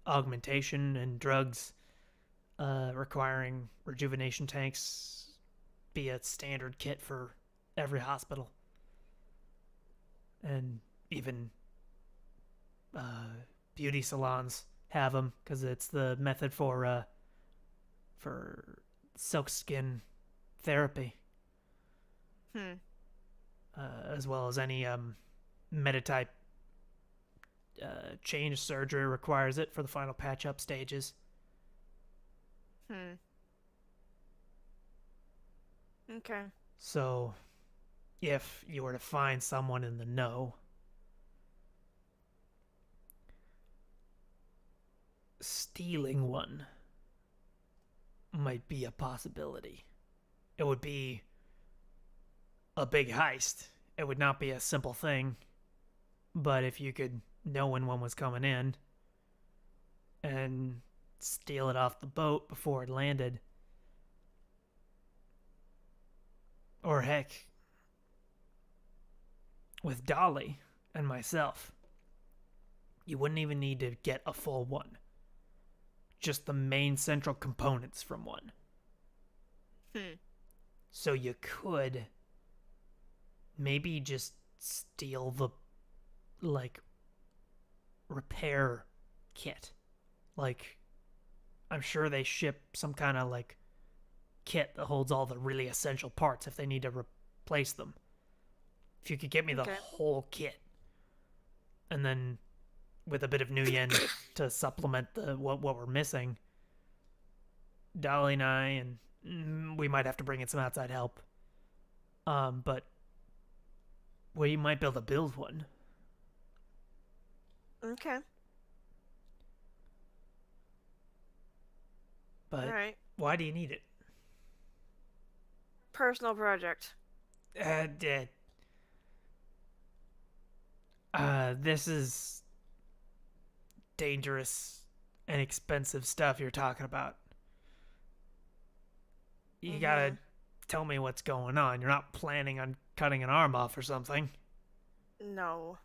augmentation, and drugs, requiring rejuvenation tanks be a standard kit for every hospital. And even beauty salons have them because it's the method for silk skin therapy, as well as any metatype change surgery requires it for the final patch-up stages. Okay. So, if you were to find someone in the know, stealing one might be a possibility. It would be a big heist. It would not be a simple thing, but if you could know when one was coming in and steal it off the boat before it landed, or heck, with Dolly and myself, you wouldn't even need to get a full one. Just the main central components from one. So you could maybe just steal the, repair kit. I'm sure they ship some kind of, kit that holds all the really essential parts if they need to replace them. If you could get me the whole kit, and then with a bit of new yen to supplement what we're missing, Dolly and I, and we might have to bring in some outside help. But we might be able to build one. Okay. But all right. Why do you need it? Personal project. This is dangerous and expensive stuff you're talking about. You gotta tell me what's going on. You're not planning on cutting an arm off or something. No.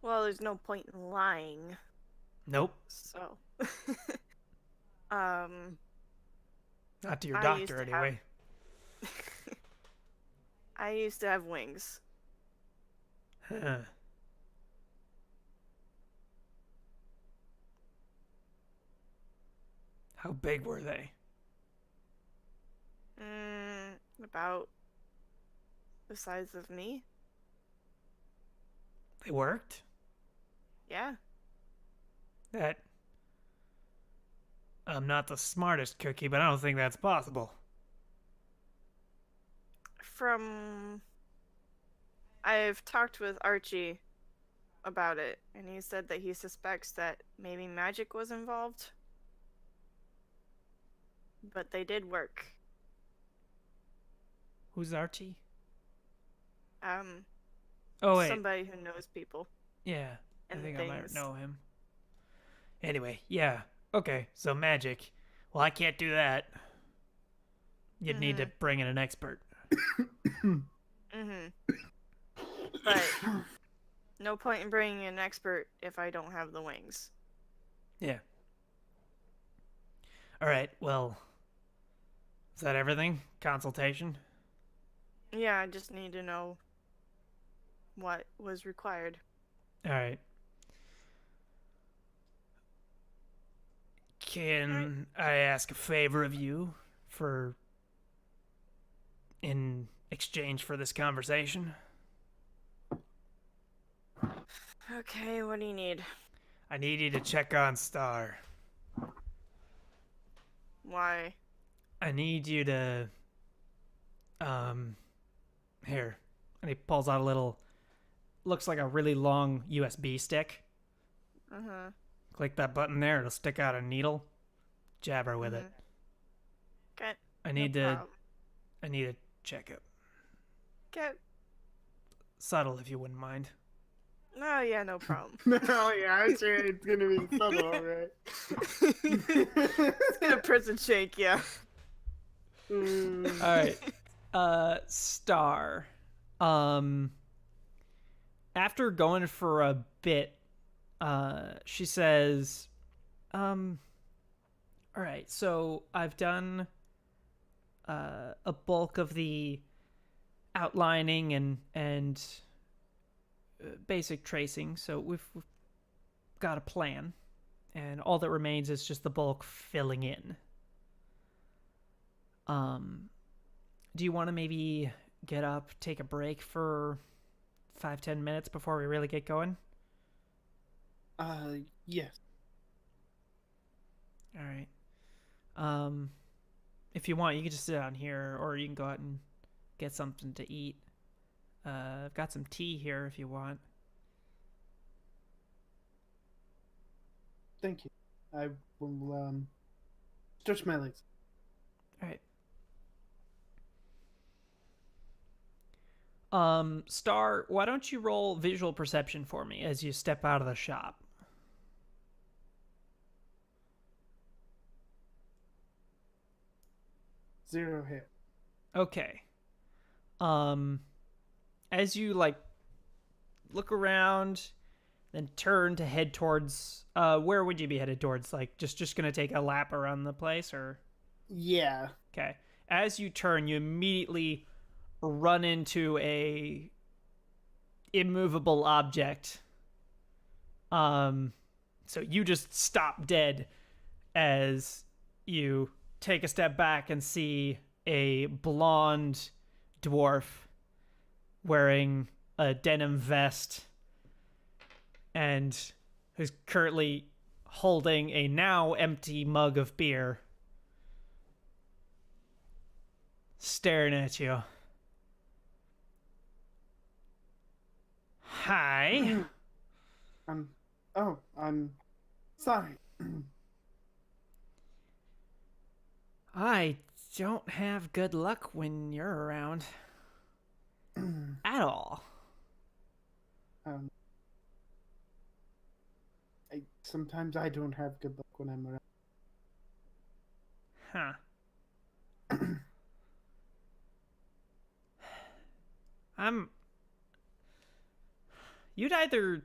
Well, there's no point in lying. Nope. So. Not to your doctor, anyway. I used to have wings. Huh. How big were they? About the size of me. They worked? Yeah. That... I'm not the smartest cookie, but I don't think that's possible. I've talked with Archie about it, and he said that he suspects that maybe magic was involved. But they did work. Who's Archie? Oh, wait. Somebody who knows people Yeah, I and think I might things. know him. Anyway, yeah. Okay, so magic. Well, I can't do that. You'd need to bring in an expert. But no point in bringing an expert if I don't have the wings. Yeah. Alright, well... Is that everything? Consultation? Yeah, I just need to know what was required. Alright. Can I ask a favor of you in exchange for this conversation? Okay, what do you need? I need you to check on Star. Why? I need you to, here. And he pulls out a little, looks like a really long USB stick. Click that button there, it'll stick out a needle. Jab her with it. Okay. I need a checkup. Okay. Subtle, if you wouldn't mind. Oh, yeah, no problem. Oh yeah, I'm sure it's gonna be subtle, right? It's gonna prison shake, yeah. Alright. Star. After going for a bit, she says, alright, so I've done a bulk of the outlining and basic tracing, so we've got a plan, and all that remains is just the bulk filling in. Do you want to maybe get up, take a break for 5-10 minutes before we really get going? Yes. All right. If you want, you can just sit down here, or you can go out and get something to eat. I've got some tea here if you want. Thank you. I will stretch my legs. All right. Star, why don't you roll visual perception for me as you step out of the shop? Zero hit. Okay. As you look around, then turn to head towards where would you be headed towards? Like just gonna take a lap around the place, or? Yeah. Okay. As you turn, you immediately run into a immovable object. So you just stop dead as you take a step back and see a blonde dwarf wearing a denim vest and who's currently holding a now empty mug of beer, staring at you. Hi. I'm sorry. I don't have good luck when you're around. At all. Sometimes I don't have good luck when I'm around. Huh. You'd either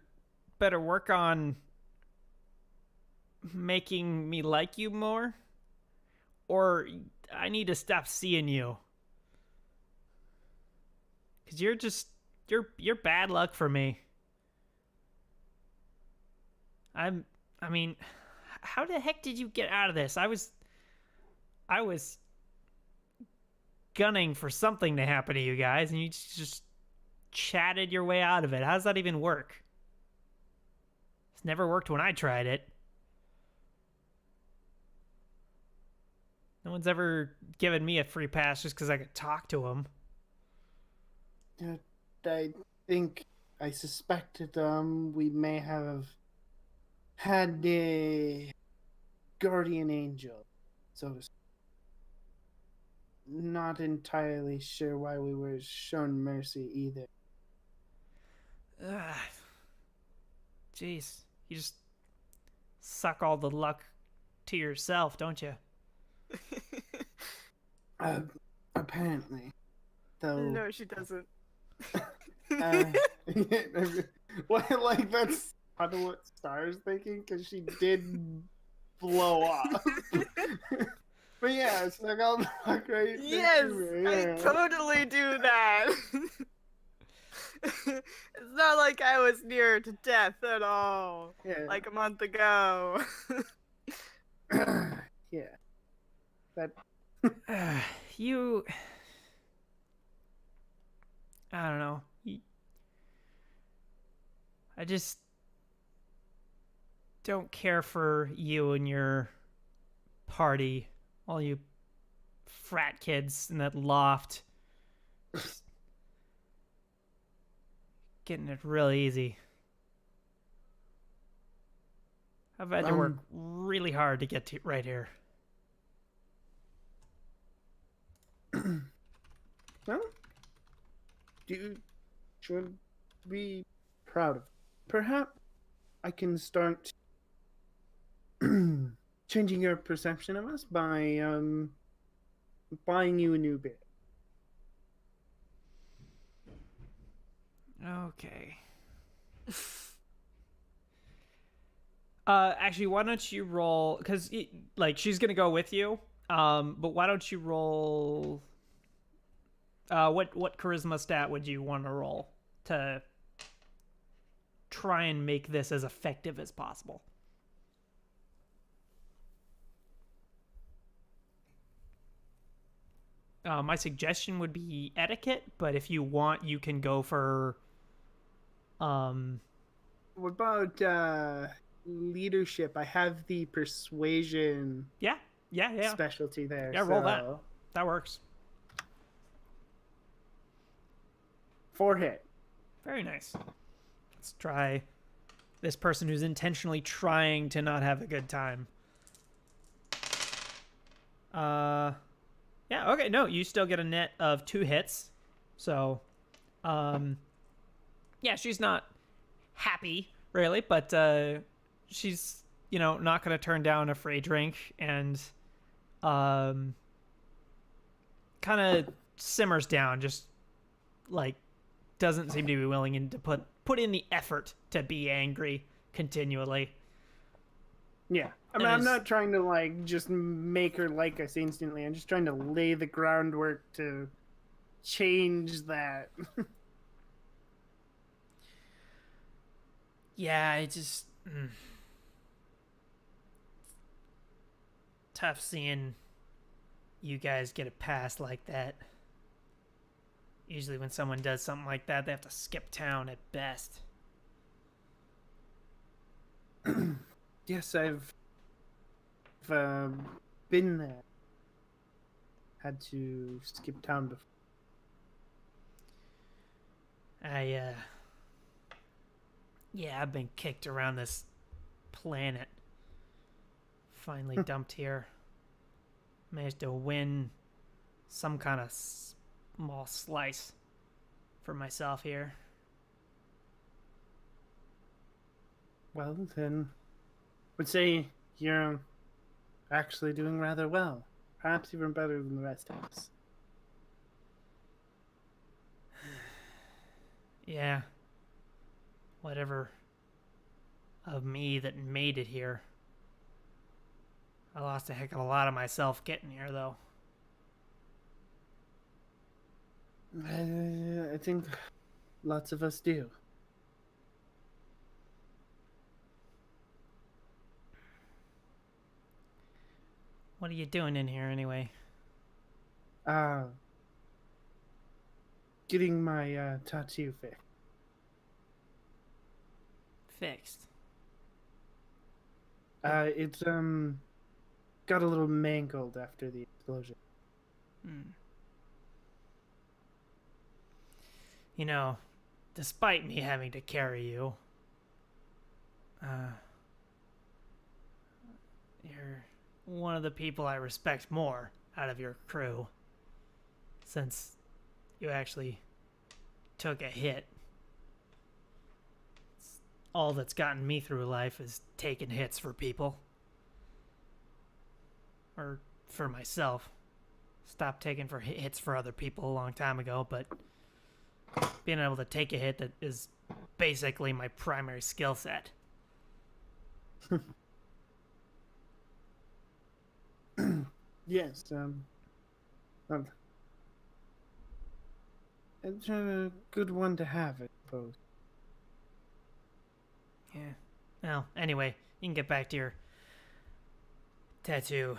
better work on making me like you more, or I need to stop seeing you. 'Cause you're bad luck for me. I mean, how the heck did you get out of this? I was gunning for something to happen to you guys, and you just chatted your way out of it. How does that even work? It's never worked when I tried it. No one's ever given me a free pass just because I could talk to him. I suspected we may have had a guardian angel, so to speak. Not entirely sure why we were shown mercy either. Ugh. Jeez, you just suck all the luck to yourself, don't you? Apparently, though. No, she doesn't. Uh, well, like that's kind of what Star's thinking because she did blow up. But yeah, it's like all right. Yes, Yeah. I totally do that. It's not like I was near to death at all. Yeah. Like a month ago. Yeah. That. You. I don't know. I just don't care for you and your party, all you frat kids in that loft. Just getting it really easy. I've had to work really hard to get to right here. Well, you should be proud of. Perhaps I can start changing your perception of us by buying you a new bed. Okay. Actually, why don't you roll? Because like she's gonna go with you. But why don't you roll? What charisma stat would you want to roll to try and make this as effective as possible? My suggestion would be etiquette, but if you want, you can go for. What about leadership? I have the persuasion Yeah. specialty there. Yeah, roll that. That works. 4 hit. Very nice. Let's try this person who's intentionally trying to not have a good time. Yeah, okay, no, you still get a net of 2 hits. So, yeah, she's not happy, really, but she's, not going to turn down a free drink and kind of simmers down, just, like, doesn't seem to be willing to put in the effort to be angry continually. Yeah. I mean, I'm not trying to, just make her like us instantly. I'm just trying to lay the groundwork to change that. Yeah, I just... Tough seeing you guys get a pass like that. Usually when someone does something like that, they have to skip town at best. Yes, I've been there. Had to skip town before. Yeah, I've been kicked around this planet. Finally dumped here. Managed to win some kind of small slice for myself here. Well, then, would say you're actually doing rather well. Perhaps even better than the rest of us. Yeah. Whatever of me that made it here. I lost a heck of a lot of myself getting here, though. I think lots of us do. What are you doing in here, anyway? Getting my tattoo fixed. Fixed. It's got a little mangled after the explosion. You know, despite me having to carry you, you're one of the people I respect more out of your crew, since you actually took a hit. All that's gotten me through life is taking hits for people. Or for myself. Stopped taking hits for other people a long time ago, but being able to take a hit that is basically my primary skill set. Yes, it's a good one to have, I suppose. Yeah. Well, anyway, you can get back to your tattoo.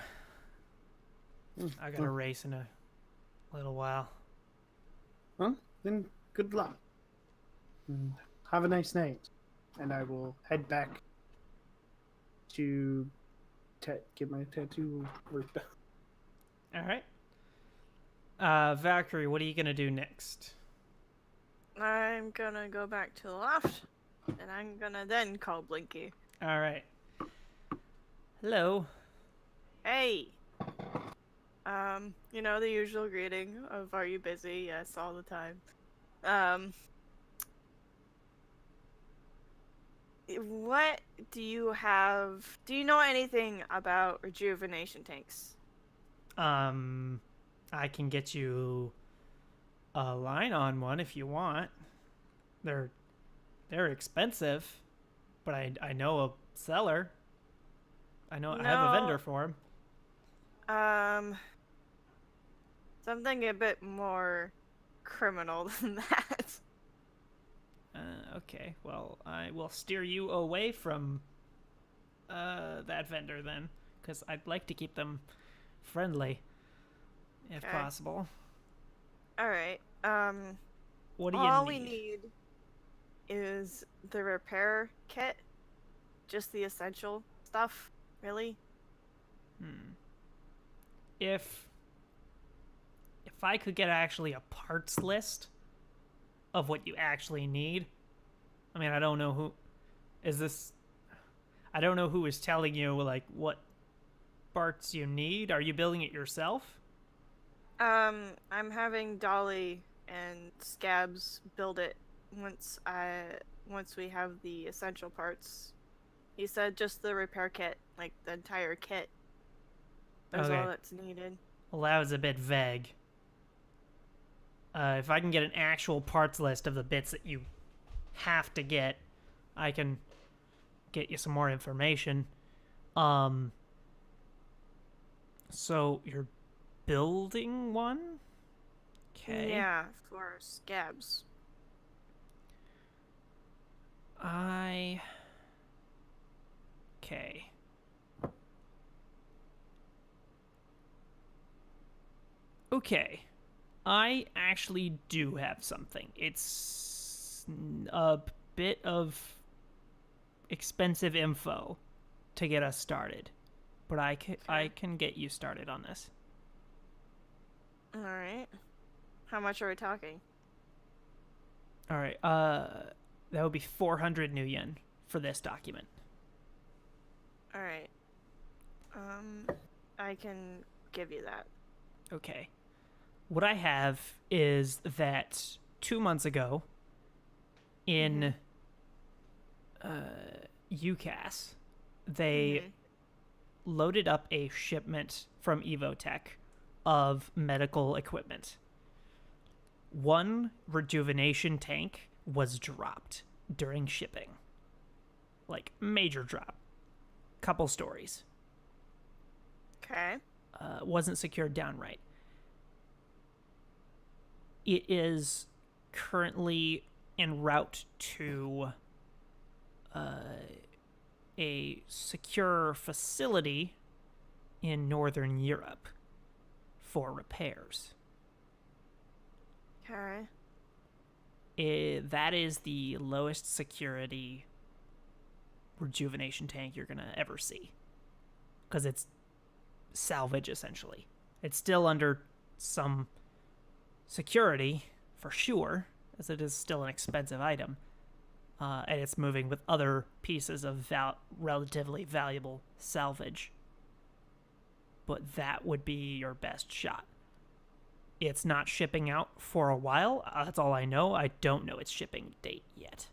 I got a race in a little while. Well, then good luck. And have a nice night. And I will head back to get my tattoo worked out. Alright. Valkyrie, what are you gonna do next? I'm gonna go back to the loft, and I'm gonna then call Blinky. Alright. Hello. Hey! You know, the usual greeting of "Are you busy?" Yes, all the time. What do you have? Do you know anything about rejuvenation tanks? I can get you a line on one if you want. They're expensive, but I know a seller. I have a vendor for them. Something a bit more criminal than that. Okay, well, I will steer you away from that vendor then, because I'd like to keep them friendly, if Okay. possible. Alright, What do you all need? we need is the repair kit. Just the essential stuff, really. If I could get actually a parts list of what you actually need. I mean, I don't know who I don't know who is telling you like what parts you need. Are you building it yourself? I'm having Dolly and Scabs build it once we have the essential parts. He said just the repair kit, like the entire kit, is Okay. all that's needed. Well, that was a bit vague. If I can get an actual parts list of the bits that you have to get, I can get you some more information. So you're building one? Okay. Yeah, for Scabs. Okay. Okay. I actually do have something. It's a bit of expensive info to get us started, but I can get you started on this. Alright. How much are we talking? All right. That would be 400 new yen for this document. Alright. I can give you that. Okay. What I have is that 2 months ago in UCAS, they loaded up a shipment from Evotech of medical equipment. One rejuvenation tank was dropped during shipping. Like, major drop. Couple stories. Okay. Wasn't secured downright. It is currently en route to a secure facility in Northern Europe for repairs. Okay. That is the lowest security rejuvenation tank you're gonna ever see, because it's salvage essentially. It's still under some security for sure, as it is still an expensive item, and it's moving with other pieces of relatively valuable salvage. But that would be your best shot. It's not shipping out for a while. That's all I know. I don't know its shipping date yet.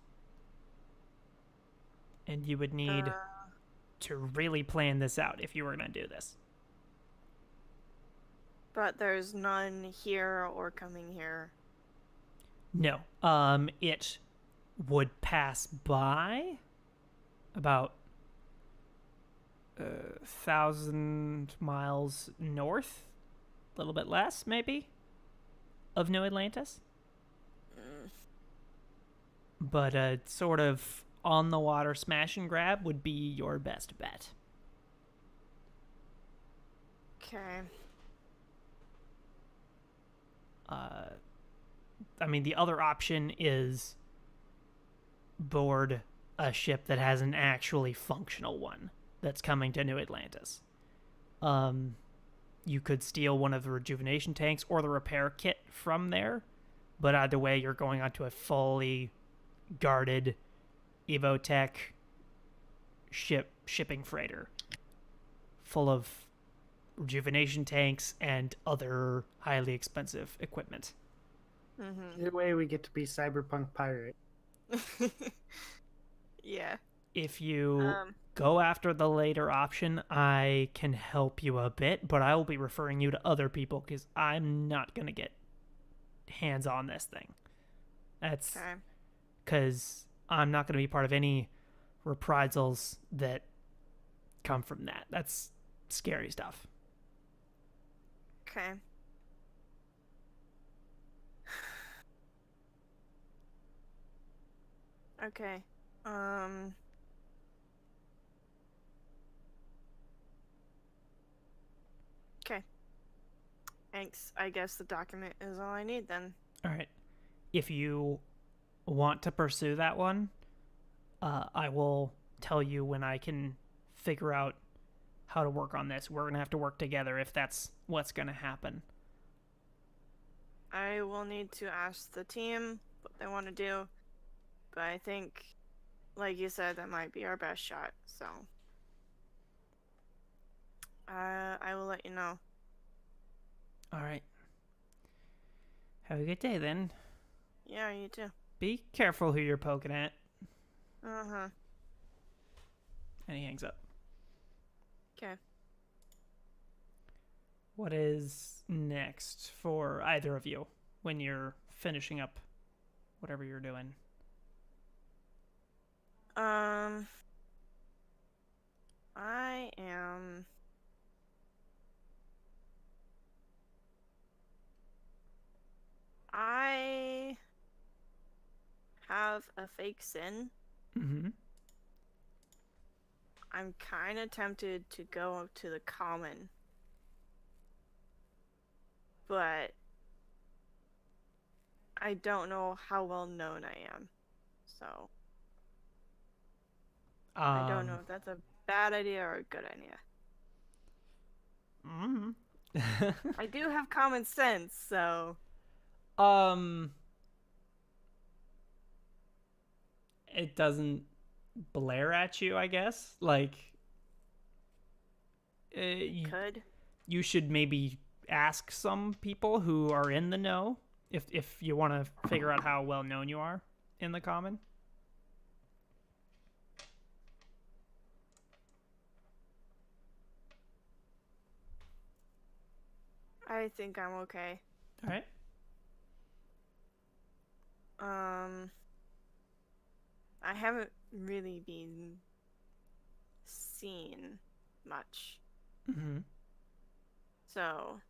And you would need to really plan this out if you were going to do this. But there's none here or coming here. No. It would pass by about 1,000 miles north, a little bit less, maybe, of New Atlantis. But a sort of on-the-water smash and grab would be your best bet. Okay. I mean, the other option is board a ship that has an actually functional one that's coming to New Atlantis. You could steal one of the rejuvenation tanks or the repair kit from there, but either way, you're going onto a fully guarded Evotech shipping freighter full of rejuvenation tanks and other highly expensive equipment. Mm-hmm. Either way, we get to be cyberpunk pirate. Yeah. If you go after the later option, I can help you a bit, but I will be referring you to other people because I'm not going to get hands on this thing. That's because I'm not going to be part of any reprisals that come from that. That's scary stuff. Okay. Okay. Okay. Thanks. I guess the document is all I need then. All right. If you want to pursue that one, I will tell you when I can figure out how to work on this. We're going to have to work together if that's what's going to happen. I will need to ask the team what they want to do, but I think, like you said, that might be our best shot, so I will let you know. All right. Have a good day then. Yeah, you too. Be careful who you're poking at. Uh-huh. And he hangs up. Okay. What is next for either of you when you're finishing up whatever you're doing? I have a fake sin. Mm-hmm. I'm kind of tempted to go to the common, but I don't know how well known I am, so I don't know if that's a bad idea or a good idea. I do have common sense, so it doesn't blare at you, I guess. Like, you should maybe ask some people who are in the know if you want to figure out how well known you are in the common. I think I'm okay. All right. I haven't really been seen much. Mm-hmm. So,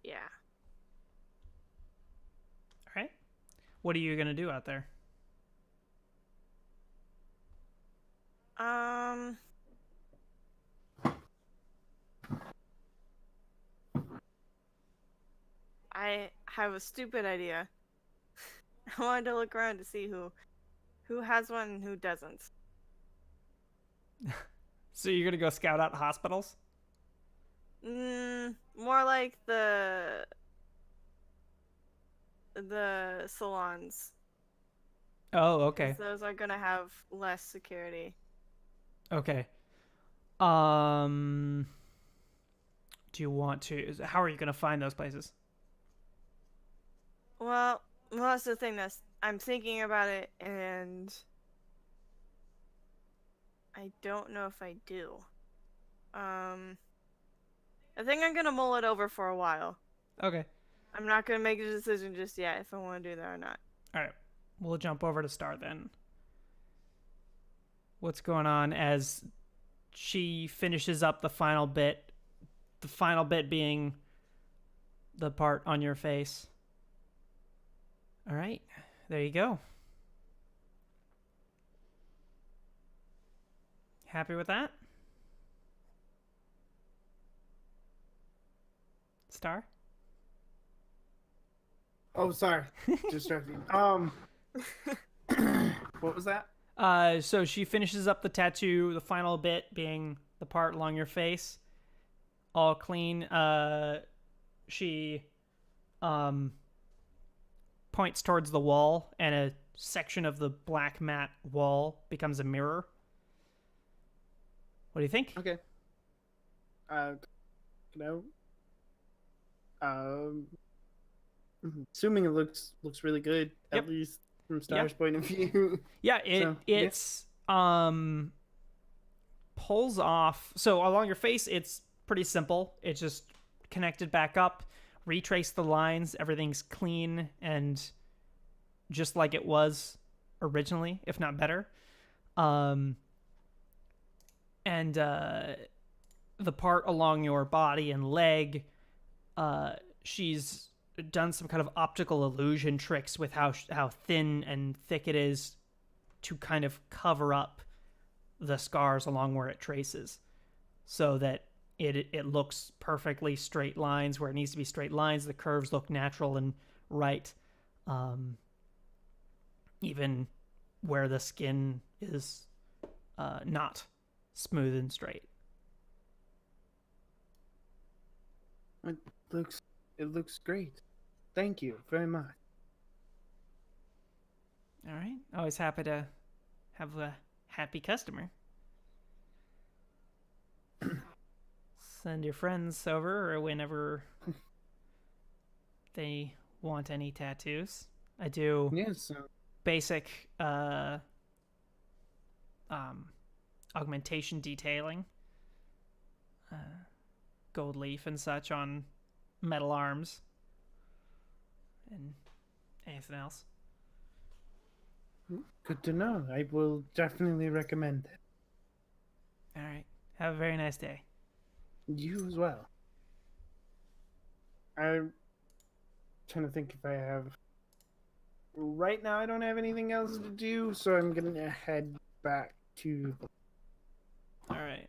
yeah. All right. What are you gonna do out there? I have a stupid idea. I wanted to look around to see who Who has one and who doesn't? So you're gonna go scout out hospitals? More like the salons, Oh, because okay. those are gonna have less security. Okay. Um, do you want to? How are you gonna find those places? Well, that's the thing that's I'm thinking about it, and I don't know if I do. I think I'm gonna mull it over for a while. Okay. I'm not gonna make a decision just yet if I want to do that or not. All right. We'll jump over to Star then. What's going on as she finishes up the final bit? The final bit being the part on your face. All right. There you go. Happy with that? Star? Oh, sorry. Distracting. What was that? So she finishes up the tattoo, the final bit being the part along your face. All clean. She points towards the wall, and a section of the black matte wall becomes a mirror. What do you think? Okay. No. Um, assuming it looks really good, Yep. at least from Star's point of view. Yeah, So, it's pulls off. So along your face, it's pretty simple. It's just connected back up, retrace the lines. Everything's clean and just like it was originally, if not better. And the part along your body and leg, she's done some kind of optical illusion tricks with how thin and thick it is to kind of cover up the scars along where it traces, so that it looks perfectly straight lines where it needs to be straight lines. The curves look natural and right, even where the skin is not smooth and straight. It looks great. Thank you very much. All right, always happy to have a happy customer. Send your friends over or whenever they want any tattoos. I do Yes. basic augmentation detailing, gold leaf and such on metal arms, and anything else. Good to know. I will definitely recommend it. All right, have a very nice day. You as well. I'm trying to think if I have. Right now, I don't have anything else to do, so I'm gonna head back to. All right.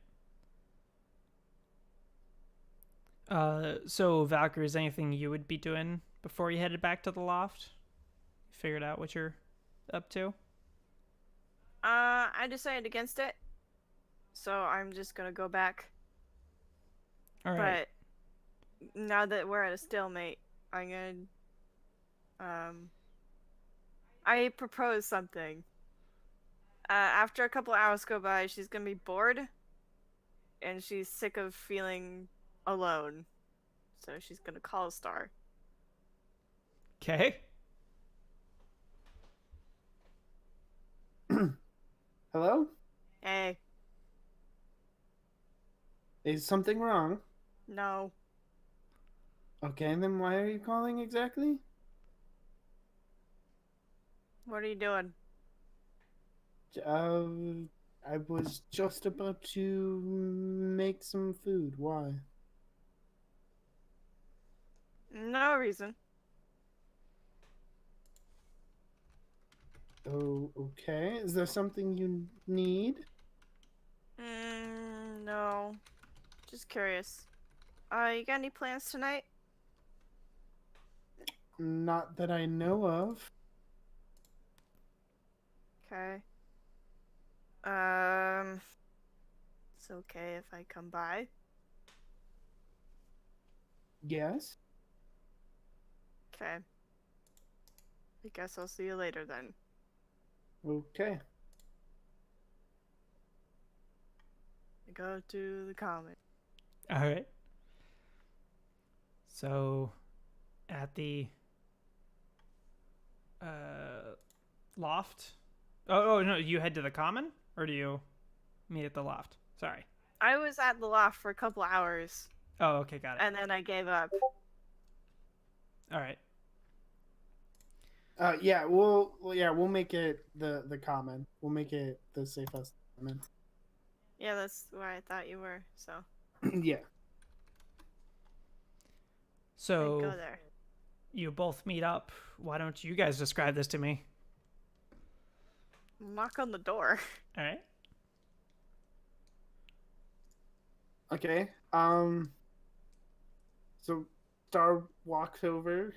So Valkyrie, is anything you would be doing before you headed back to the loft? Figured out what you're up to? I decided against it, so I'm just gonna go back. All right. But now that we're at a stalemate, I'm gonna I propose something. After a couple hours go by, she's gonna be bored, and she's sick of feeling alone, so she's gonna call Star. Okay. Hello? Hey, Is something wrong? no, Okay, then why are you calling exactly? what are you doing? I was just about to make some food. Why? No reason. Oh, okay. Is there something you need? No. Just curious. You got any plans tonight? Not that I know of. Okay. It's okay if I come by. Yes. Okay. I guess I'll see you later then. Okay. I go to the common. All right. So, at the loft. Oh no, you head to the common, or do you meet at the loft? Sorry. I was at the loft for a couple hours, Oh, okay, got it. and then I gave up. All right. Yeah, we'll make it the common. We'll make it the safest common. Yeah, that's where I thought you were, so Yeah. I So go there. you both meet up. Why don't you guys describe this to me? Knock on the door. All right. Okay. So Star walks over.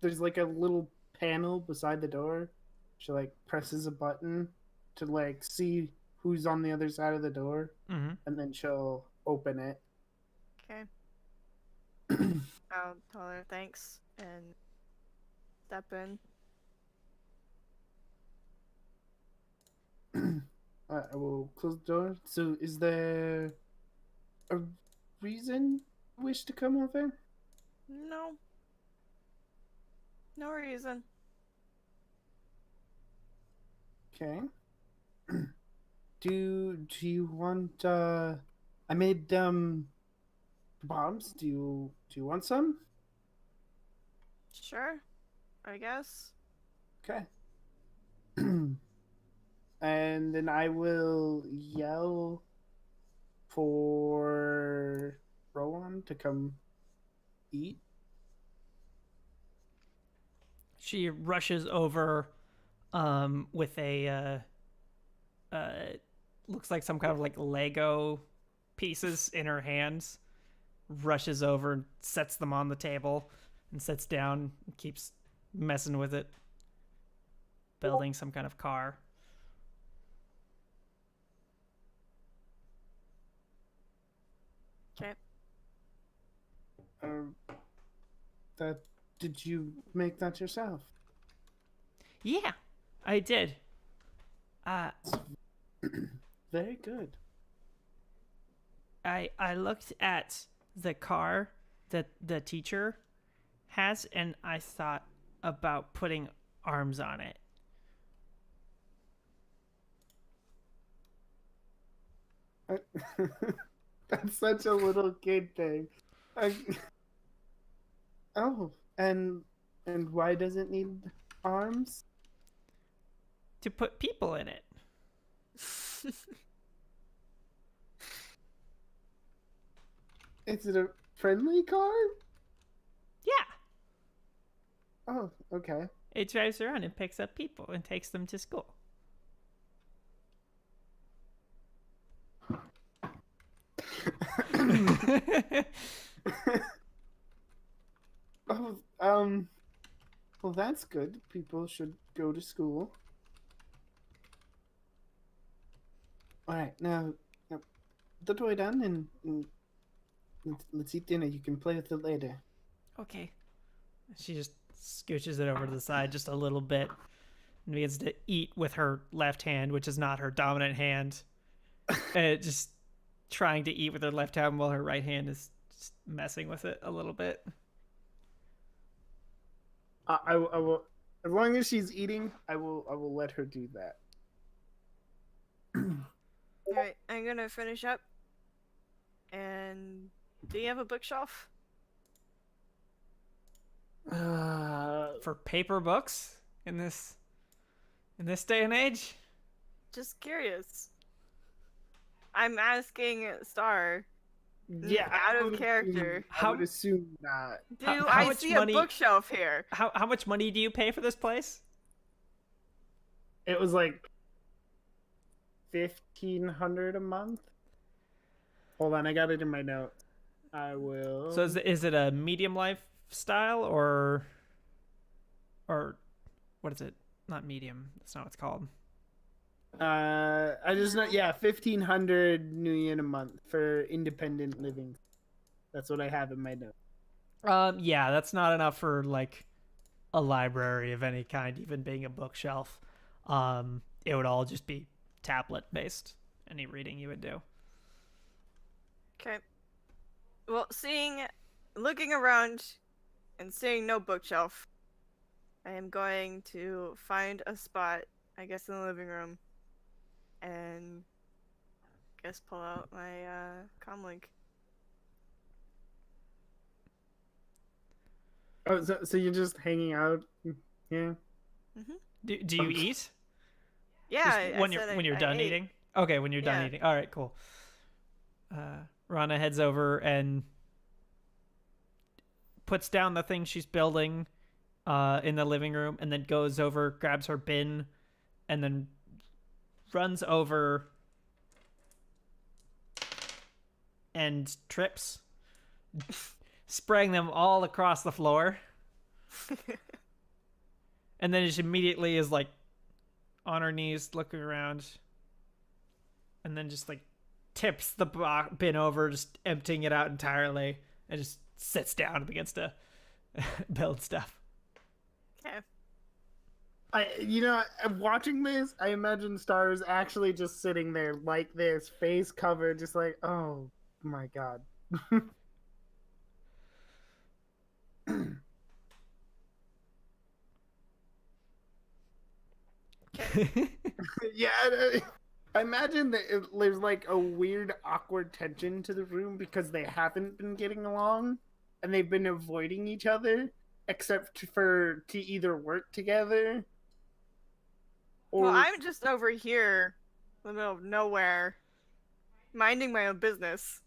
There's like a little panel beside the door. She like presses a button to like see who's on the other side of the door, Mm-hmm. and then she'll open it. Okay. I'll tell her thanks and step in. I will close the door. So, is there a reason you wish to come over? No. No reason. Okay. Do you want I made bombs. Do you want some? Sure. I guess. Okay. And then I will yell for Rowan to come eat. She rushes over with a looks like some kind of like Lego pieces in her hands, rushes over and sets them on the table and sits down and keeps messing with it, building some kind of car. Okay. That did you make that yourself? Yeah, I did. Very good. I looked at the car that the teacher has, and I thought about putting arms on it. That's such a little kid thing. I... Oh, and why does it need arms? To put people in it. Is it a friendly car? Yeah. Oh, okay. It drives around and picks up people and takes them to school. Oh, well, that's good. People should go to school. All right, now put the toy down and let's eat dinner. You can play with it later. Okay. She just scooches it over to the side just a little bit and begins to eat with her left hand, which is not her dominant hand. And just trying to eat with her left hand while her right hand is just messing with it a little bit. I will, as long as she's eating, I will let her do that. Alright, I'm gonna finish up. And do you have a bookshelf? For paper books in this day and age? Just curious. I'm asking Star. Yeah, Out I of would character. I would assume not. Do How I much see money- a bookshelf here? How much money do you pay for this place? It was like 1,500 a month. Hold on, I got it in my notes. I will. So is it a medium lifestyle or what is it? Not medium. That's not what it's called. I just know, yeah, 1,500 New Yen a month for independent living. That's what I have in my note. Yeah, that's not enough for like a library of any kind, even being a bookshelf. It would all just be tablet based. Any reading you would do. Okay. Well, looking around and seeing no bookshelf, I am going to find a spot, I guess in the living room, and pull out my comlink. Oh, so you're just hanging out? Yeah. Do you eat? Yeah, Just when I you're I done ate. eating? Okay, when you're done Yeah. eating. All right, cool. Rana heads over and puts down the thing she's building in the living room, and then goes over, grabs her bin, and then runs over and trips, spraying them all across the floor. And then she immediately is like on her knees looking around, and then just like tips the bin over, just emptying it out entirely, and just sits down and begins to build stuff. Okay. Watching this, I imagine Stars actually just sitting there like this, face covered, just like, oh my god. Yeah, I imagine that there's like a weird, awkward tension to the room because they haven't been getting along, and they've been avoiding each other, except for to either work together. Or Well, I'm just over here in the middle of nowhere, minding my own business.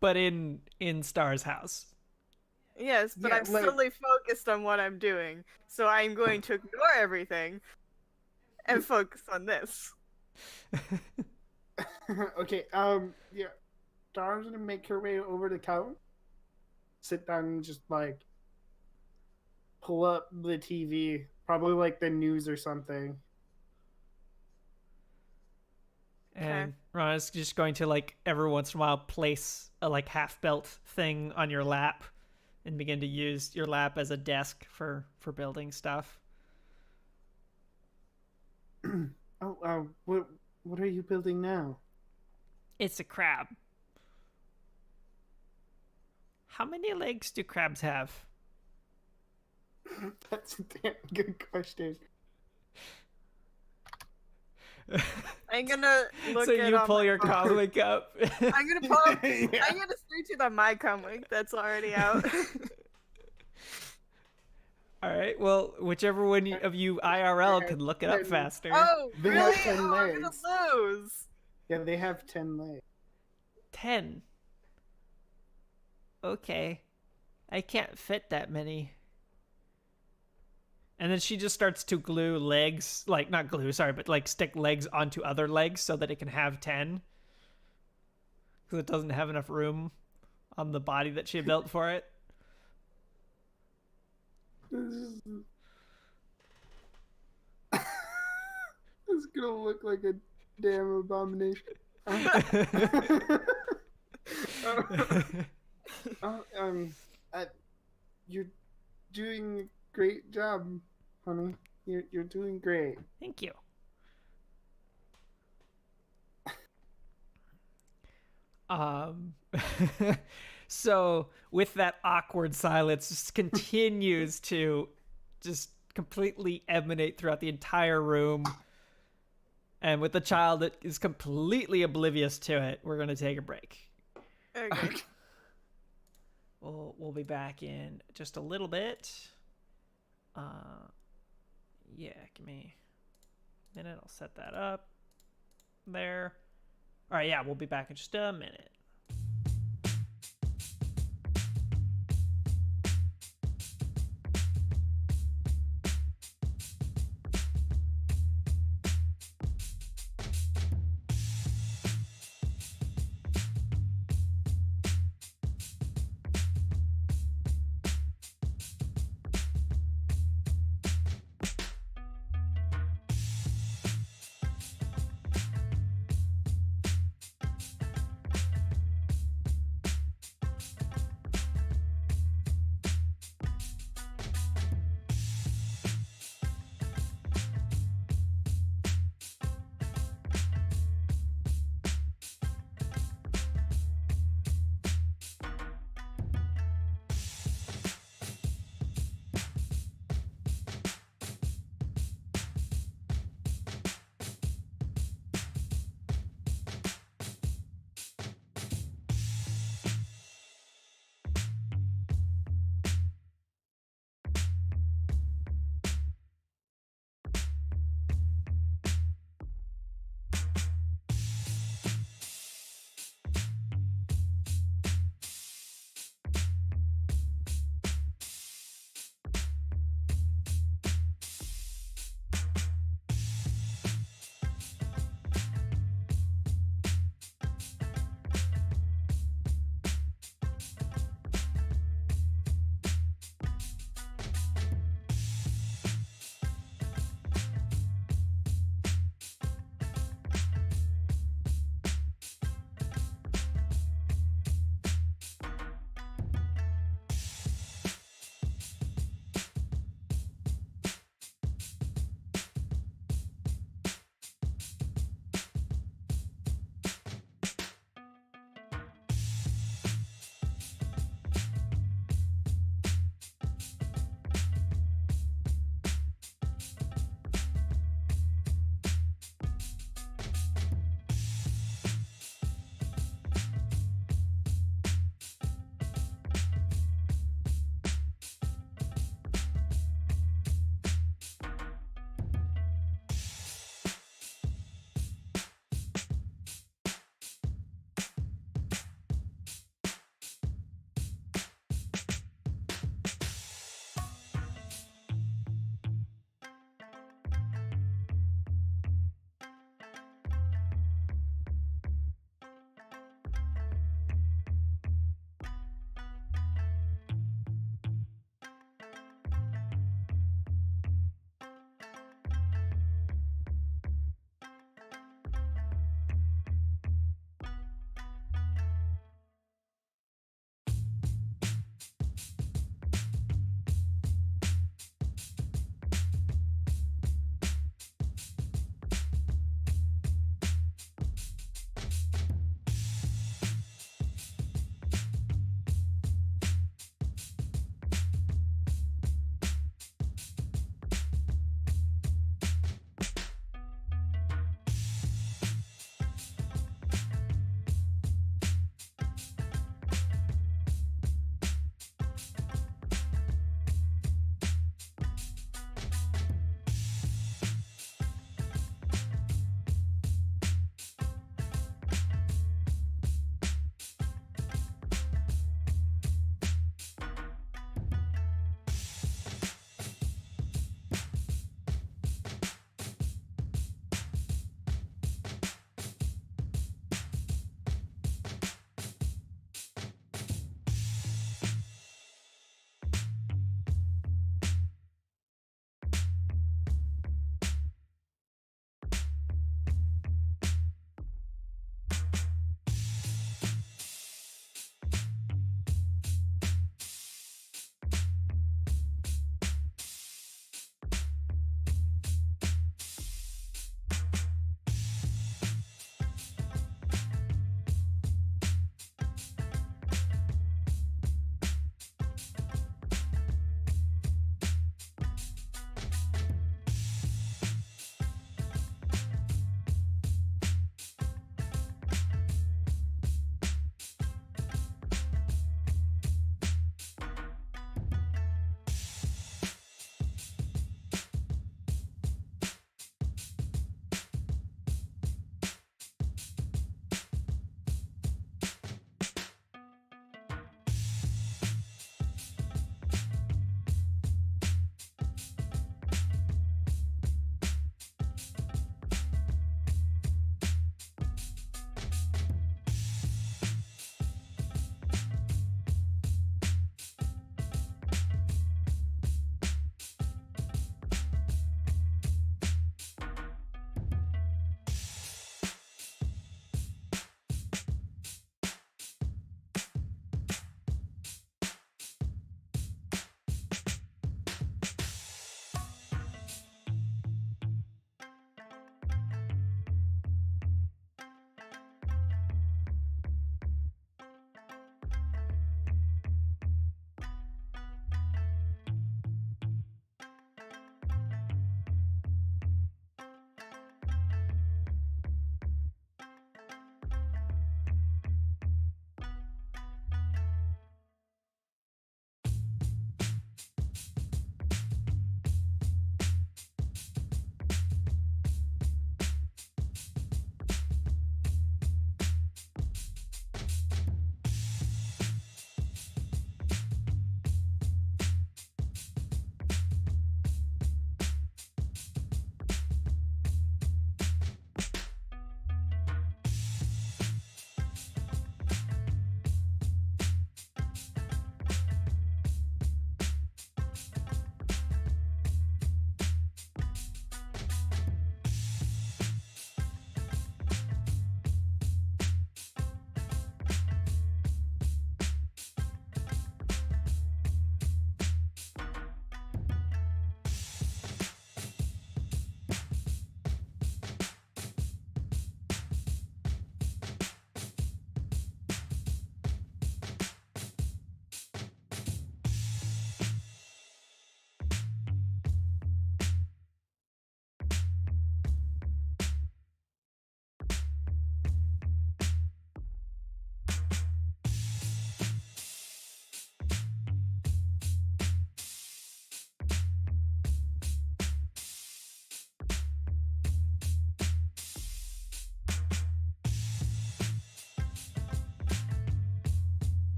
But in Star's house. Yes, but Yeah, I'm like- solely focused on what I'm doing, so I'm going to ignore everything and focus on this. Okay, yeah. Star's gonna make her way over to the couch, sit down and just like pull up the TV, probably like the news or something. And Rana's just going to like every once in a while place a like half belt thing on your lap and begin to use your lap as a desk for building stuff. What are you building now? It's a crab. How many legs do crabs have? That's a damn good question. I'm gonna look So at you on pull my your phone. comic up. I'm gonna pull up. Yeah. I'm gonna search it on my comic that's already out. All right. Well, whichever one of you IRL can look it up faster. Oh, They really? have 10 Oh, I'm gonna legs. lose. Yeah, they have 10 legs. 10. Okay. I can't fit that many. And then she just starts to glue legs, like not glue, sorry, but like stick legs onto other legs so that it can have 10. Because it doesn't have enough room on the body that she built for it. This is gonna look like a damn abomination. You're doing a great job, honey. You're doing great. Thank you. So with that awkward silence just continues to just completely emanate throughout the entire room, and with the child that is completely oblivious to it, we're gonna take a break. Okay. We'll be back in just a little bit. Yeah, give me a minute. I'll set that up there. All right, yeah, we'll be back in just a minute.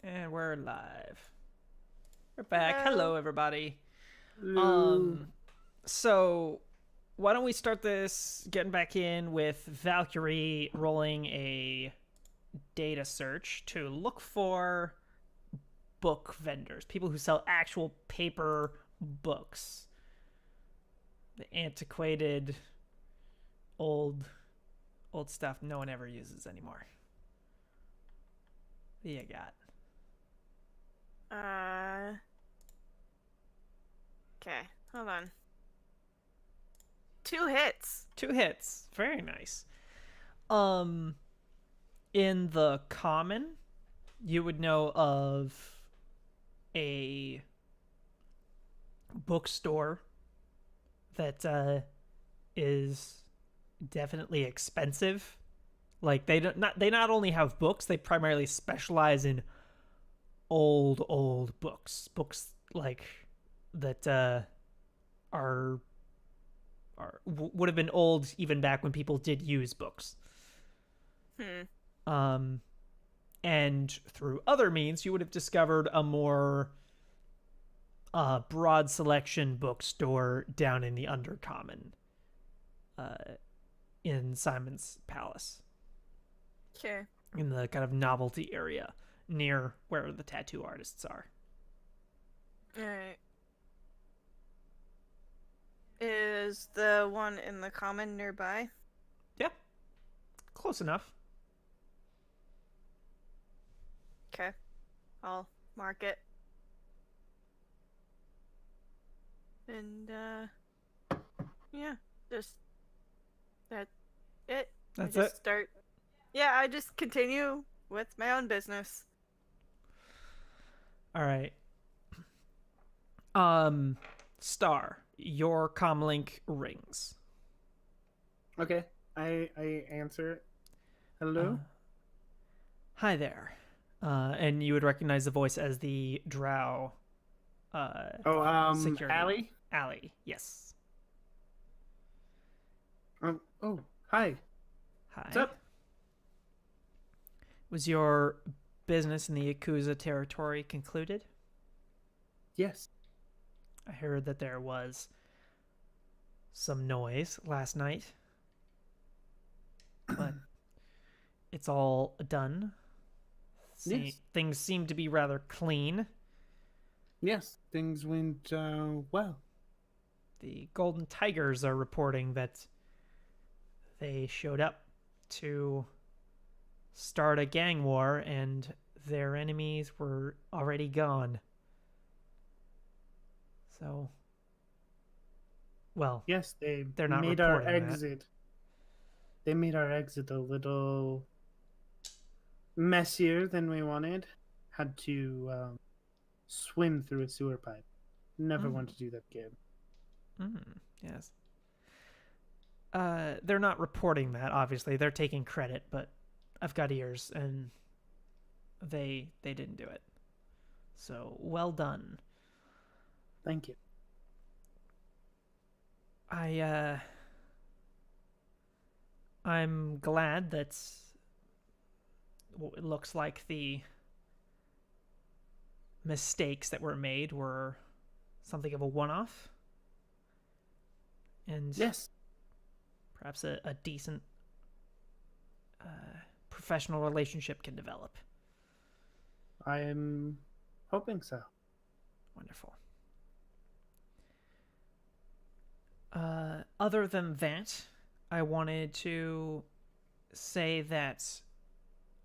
And we're live. We're back. Hello. Hello, everybody. Ooh. So why don't we start this getting back in with Valkyrie rolling a data search to look for book vendors, people who sell actual paper books. The antiquated old stuff no one ever uses anymore. What do you got? Okay, hold on. 2 hits. 2 hits. Very nice. In the common, you would know of a bookstore that is definitely expensive. Like they not only have books, they primarily specialize in old books like that would have been old even back when people did use books. And through other means you would have discovered a more broad selection bookstore down in the Undercommon in Simon's Palace, Okay. in the kind of novelty area near where the tattoo artists are. Alright. Is the one in the common nearby? Yeah, close enough. Okay. I'll mark it. And, yeah, just, that's it. That's I just it. start, yeah, I just continue with my own business. All right. Star, your comlink rings. Okay, I answer it. Hello. Hi there. And you would recognize the voice as the Drow. Security. Allie. Allie, yes. Oh, hi. Hi. What's up? Was your business in the Yakuza territory concluded? Yes. I heard that there was some noise last night, but it's all done. Yes. Things seem to be rather clean. Yes, things went well. The Golden Tigers are reporting that they showed up to start a gang war and their enemies were already gone. So, well, Yes, they're not made our reporting that. exit. They made our exit a little messier than we wanted. Had to swim through a sewer pipe. Never want to do that again. Yes. They're not reporting that, obviously. They're taking credit, but I've got ears, and they didn't do it. So, well done. Thank you. I'm glad that it looks like the mistakes that were made were something of a one-off. And Yes. perhaps a decent professional relationship can develop. I am hoping so. Wonderful. Other than that, I wanted to say that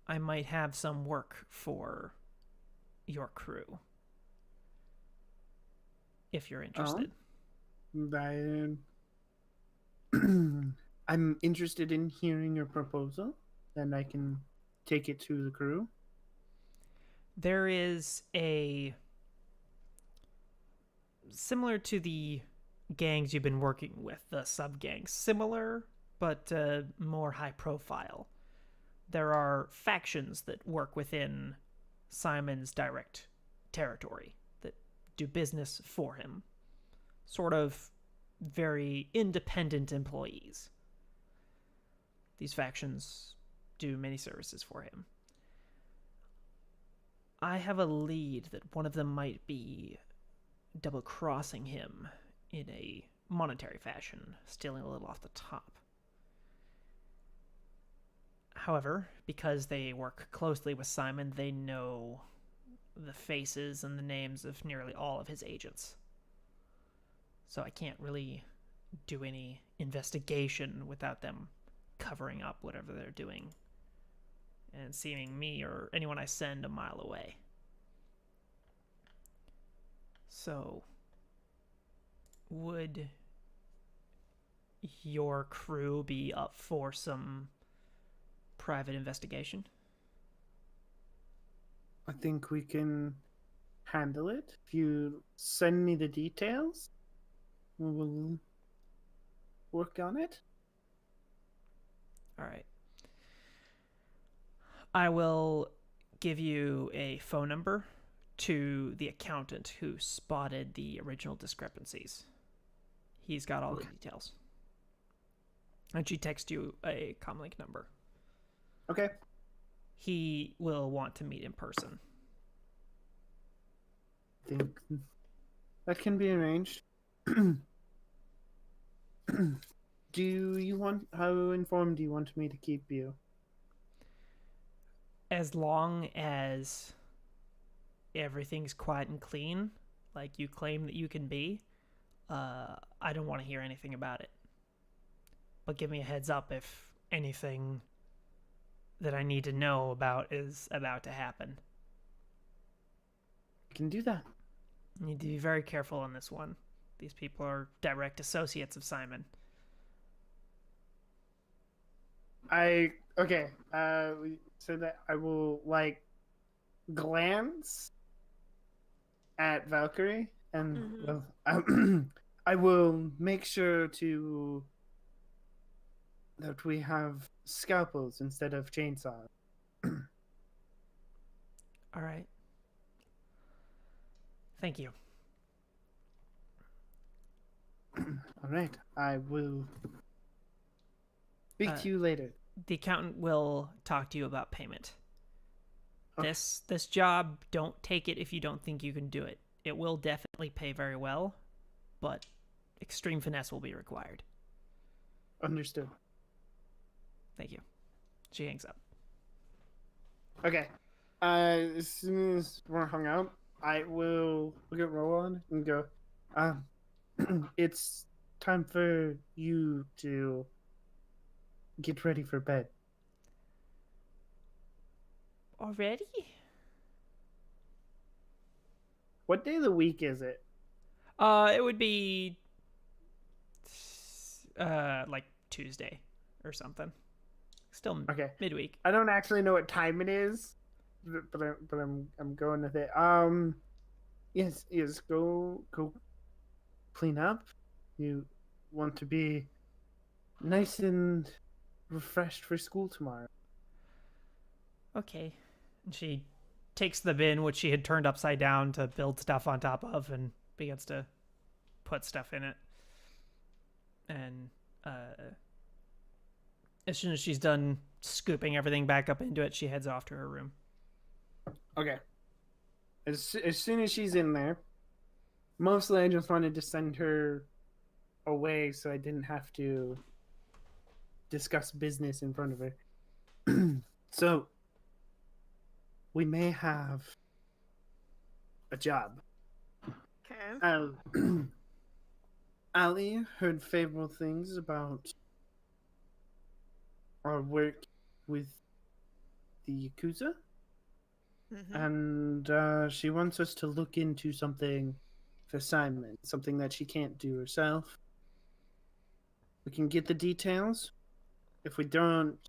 I might have some work for your crew, if you're interested. I'm interested in hearing your proposal, and I can take it to the crew. There is a similar to the gangs you've been working with, the sub-gangs, similar but more high profile. There are factions that work within Simon's direct territory that do business for him. Sort of very independent employees. These factions do many services for him. I have a lead that one of them might be double-crossing him in a monetary fashion, stealing a little off the top. However, because they work closely with Simon, they know the faces and the names of nearly all of his agents. So I can't really do any investigation without them covering up whatever they're doing and seeing me or anyone I send a mile away. So, would your crew be up for some private investigation? I think we can handle it. If you send me the details, we will work on it. All right. I will give you a phone number to the accountant who spotted the original discrepancies. He's got all the details. And she texts you a comlink number. Okay. He will want to meet in person. I think that can be arranged. How informed do you want me to keep you? As long as everything's quiet and clean, like you claim that you can be, I don't want to hear anything about it. But give me a heads up if anything that I need to know about is about to happen. I can do that. You need to be very careful on this one. These people are direct associates of Simon. So that I will glance at Valkyrie and I will make sure that we have scalpels instead of chainsaws. All right. Thank you. All right. I will speak to you later. The accountant will talk to you about payment. Okay. This job, don't take it if you don't think you can do it. It will definitely pay very well, but extreme finesse will be required. Understood. Thank you. She hangs up. Okay. As soon as we're hung up, I will look at Rowan and go, it's time for you to get ready for bed. Already? What day of the week is it? It would be like Tuesday or something. Still Okay. midweek. I don't actually know what time it is, but I'm going with it. Yes, go clean up. You want to be nice and refreshed for school tomorrow. Okay. And she takes the bin, which she had turned upside down to build stuff on top of, and begins to put stuff in it. And as soon as she's done scooping everything back up into it, she heads off to her room. Okay. As soon as she's in there, mostly I just wanted to send her away so I didn't have to discuss business in front of her. So, we may have a job. Okay. Ali heard favorable things about our work with the Yakuza, and she wants us to look into something for Simon, something that she can't do herself. We can get the details. If we don't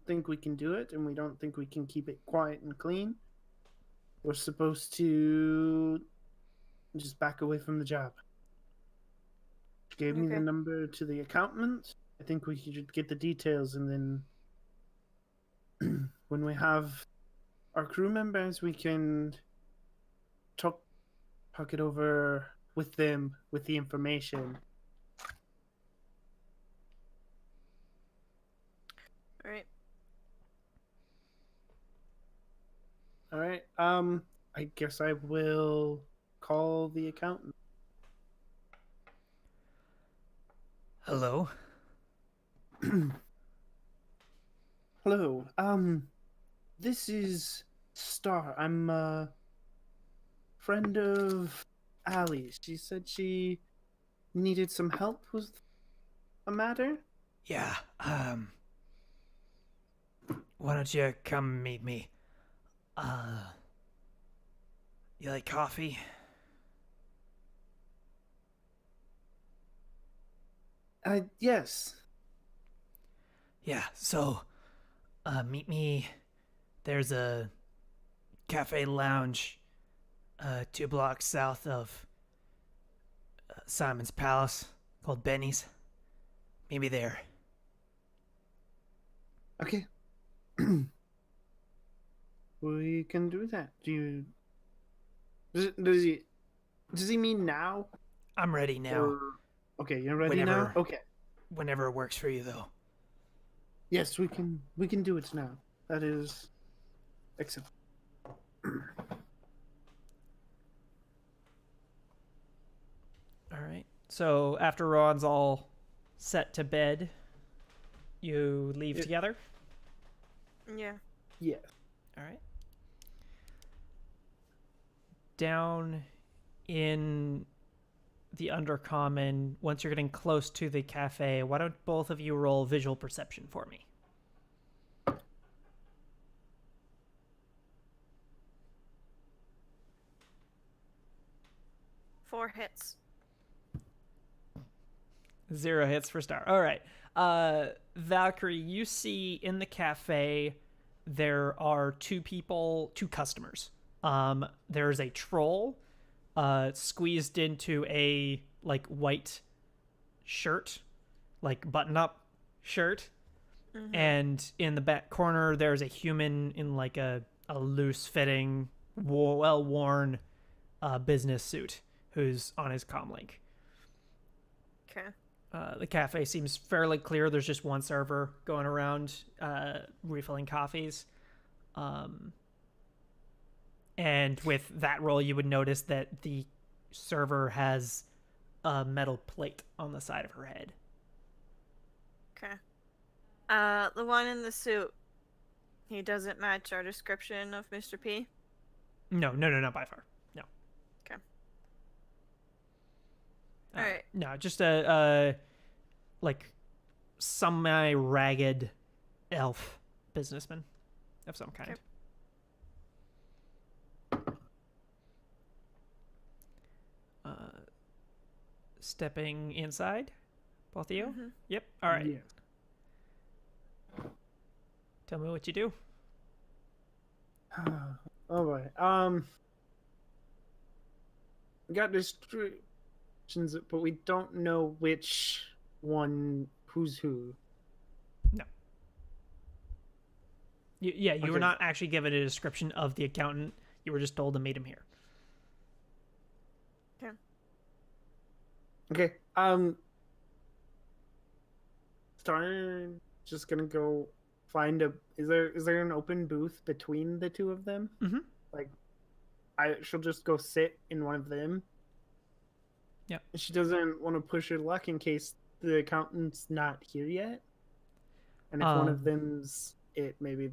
think we can do it, and we don't think we can keep it quiet and clean, we're supposed to just back away from the job. She gave me the number to the accountant. I think we should get the details, and then when we have our crew members, we can talk it over with them with the information. All right. All right. I guess I will call the accountant. Hello. Hello. This is Star. I'm a friend of Allie. She said she needed some help with a matter. Yeah. Why don't you come meet me? Uh, you like coffee? Yes. Yeah. So, meet me. There's a cafe lounge, 2 blocks south of Simon's Palace called Benny's. Maybe there. Okay. We can do that. Do you? Does he mean now? I'm ready now. Or okay, you're ready Whenever. now. Okay. Whenever it works for you, though. Yes, we can. We can do it now. That is acceptable. All right. So after Ron's all set to bed, you leave Yeah. together. Yeah. Yes. All right. Down in the Undercommon, once you're getting close to the cafe, why don't both of you roll visual perception for me? 4 hits. 0 hits for Star. All right. Valkyrie, you see in the cafe there are 2 customers. There's a troll squeezed into a like white shirt, like button-up shirt. Mhm. And in the back corner there's a human in like a loose-fitting, well-worn business suit who's on his comlink. Okay. The cafe seems fairly clear. There's just one server going around refilling coffees. And with that roll, you would notice that the server has a metal plate on the side of her head. Okay. The one in the suit. He doesn't match our description of Mr. P. No, not by far. No. Okay. All right. No, just a like semi-ragged elf businessman of some kind. Okay. Stepping inside, both of you. Mhm. Yep. All right. Yes. Tell me what you do. Oh boy. We got descriptions, but we don't know which one, who's who. You were Okay. not actually given a description of the accountant. You were just told to meet him here. Okay. Star just gonna go find a. Is there an open booth between the two of them? Mhm. Like, she'll just go sit in one of them. Yep. She doesn't want to push her luck in case the accountant's not here yet. And if one of them's it, maybe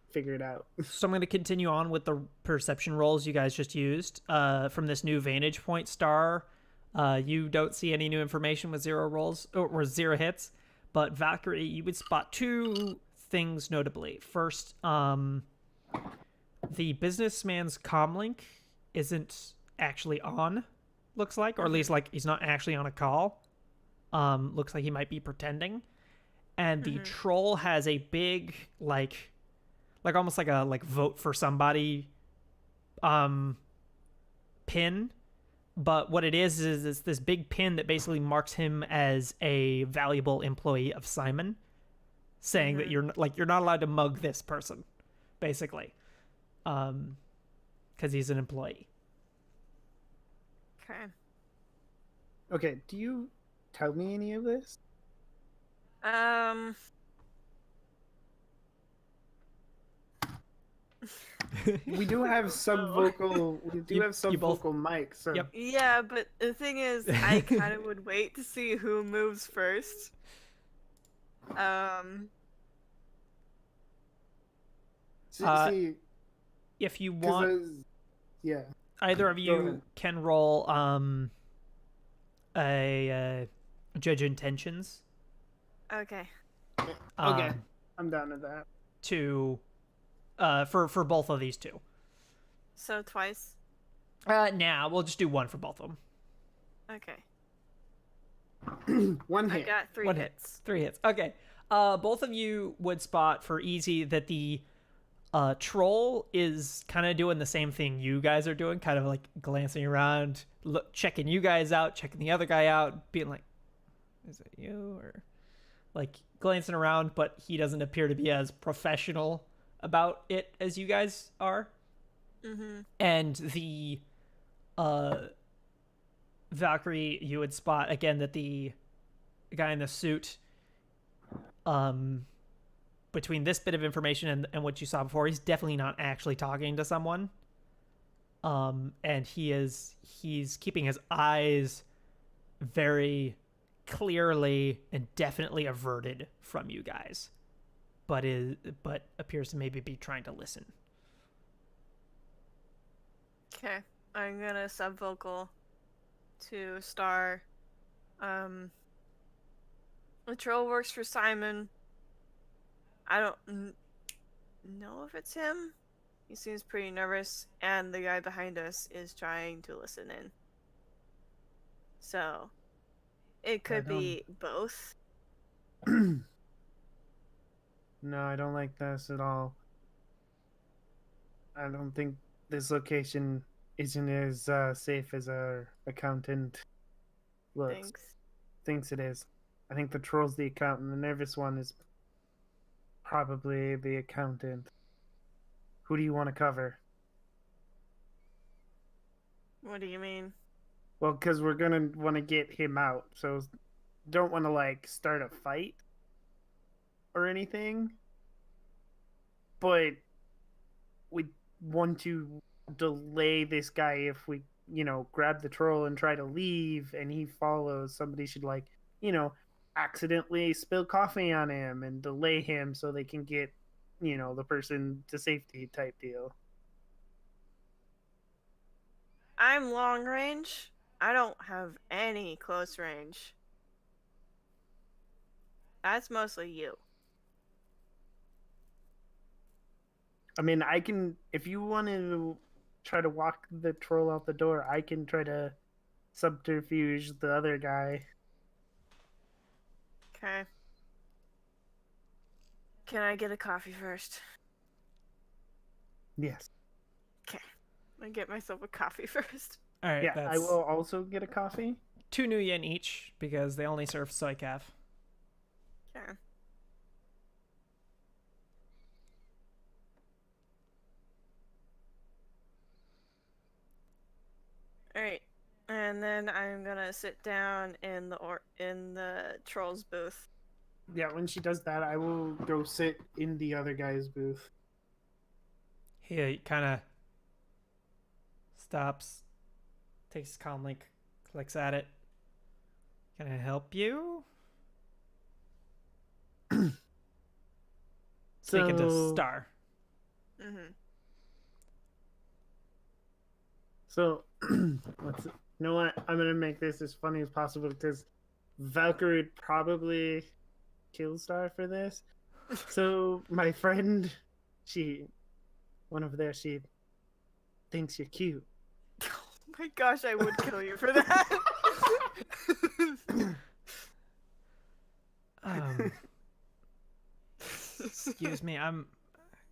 figure it out. So I'm going to continue on with the perception rolls you guys just used. From this new vantage point, Star, you don't see any new information with 0 rolls or 0 hits. But Valkyrie, you would spot 2 things notably. First, the businessman's comlink isn't actually on, looks like, or at least like he's not actually on a call. Looks like he might be pretending. And the troll has a big like almost like a vote for somebody pin. But what it is it's this big pin that basically marks him as a valuable employee of Simon, saying that you're not allowed to mug this person, basically, because he's an employee. Okay. Okay, do you tell me any of this? We do have subvocal. We do You- have you both- subvocal mics. So Yep. Yeah, but the thing is, I kind of would wait to see who moves first. see, If you because want, yeah. either of Go you ahead. can roll a judge intentions. Okay. Okay, um, I'm down with that. To for both of these two. So twice. Nah, we'll just do one for both of them. Okay. One I hit. got 3 One hit. hits. 3 hits. Okay. Both of you would spot for easy that the troll is kind of doing the same thing you guys are doing, kind of like glancing around, checking you guys out, checking the other guy out, being like, "Is it you?" Or like glancing around, but he doesn't appear to be as professional about it as you guys are. Mm-hmm. And the Valkyrie, you would spot again that the guy in the suit, between this bit of information and what you saw before, he's definitely not actually talking to someone. And he's keeping his eyes very clearly and definitely averted from you guys, but appears to maybe be trying to listen. Okay. I'm gonna subvocal to Star. The troll works for Simon. I don't know if it's him. He seems pretty nervous, and the guy behind us is trying to listen in. So, it could be both. No, I don't like this at all. I don't think this location isn't as safe as our accountant thinks it is. I think the troll's the accountant. The nervous one is probably the accountant. Who do you want to cover? What do you mean? Well, because we're gonna want to get him out, so don't want to like start a fight or anything. But we want to delay this guy if we, grab the troll and try to leave, and he follows. Somebody should accidentally spill coffee on him and delay him so they can get, the person to safety type deal. I'm long range. I don't have any close range. That's mostly you. I mean, I can, if you want to try to walk the troll out the door, I can try to subterfuge the other guy. Okay. Can I get a coffee first? Yes. Okay. I get myself a coffee first. All right, Yeah, that's I will also get a coffee. 2 new yen each because they only serve soy calf. Okay. Alright. And then I'm gonna sit down in the troll's booth. Yeah, when she does that, I will go sit in the other guy's booth. He kind of stops, takes calmly, clicks at it. Can I help you? Speaking to Star. Mm-hmm. So, you know what? I'm gonna make this as funny as possible because Valkyrie would probably kill Star for this. So my friend, one over there, she thinks you're cute. Oh my gosh, I would kill you for that. Excuse me, I'm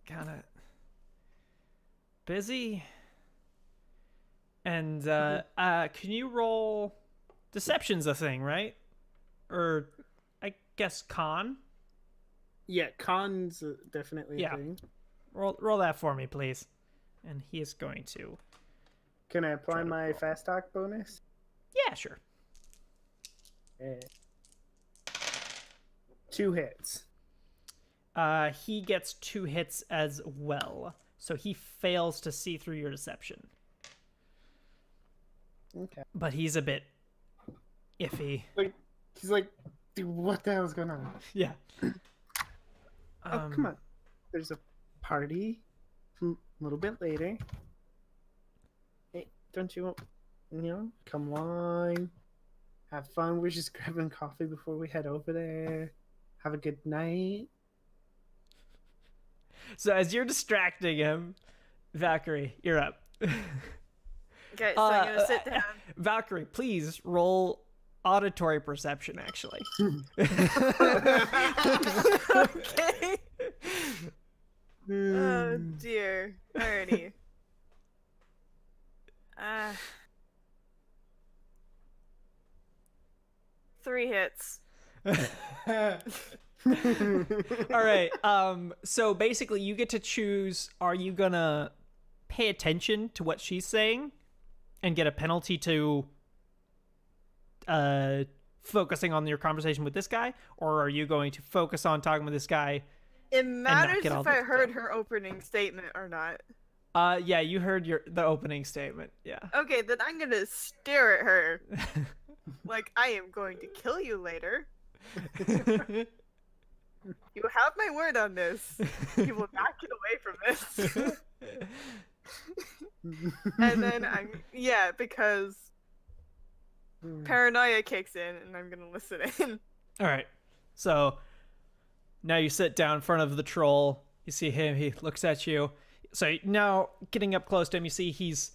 kind of busy. And can you roll deception's a thing, right? Or I guess con? Yeah, con's definitely a thing. Roll that for me, please. And he is going to. Can I apply my fast talk bonus? Yeah, sure. 2 hits. He gets 2 hits as well. So he fails to see through your deception. Okay. But he's a bit iffy. Like, he's like, dude, what the hell's going on? Yeah. Oh, come on. There's a party a little bit later. Hey, don't you want, come on. Have fun. We're just grabbing coffee before we head over there. Have a good night. So as you're distracting him, Valkyrie, you're up. Okay, so I'm gonna sit down. Valkyrie, please roll auditory perception, actually. Okay. Oh dear. Alrighty. 3 hits. All right. So basically, you get to choose: are you gonna pay attention to what she's saying and get a penalty to focusing on your conversation with this guy, or are you going to focus on talking with this guy? It matters get all if the- I heard her opening statement or not. Yeah, you heard the opening statement. Yeah. Okay, then I'm gonna stare at her like I am going to kill you later. You have my word on this. You will not get away from this. And then because paranoia kicks in and I'm gonna listen in. All right. So now you sit down in front of the troll. You see him. He looks at you. So now getting up close to him, you see he's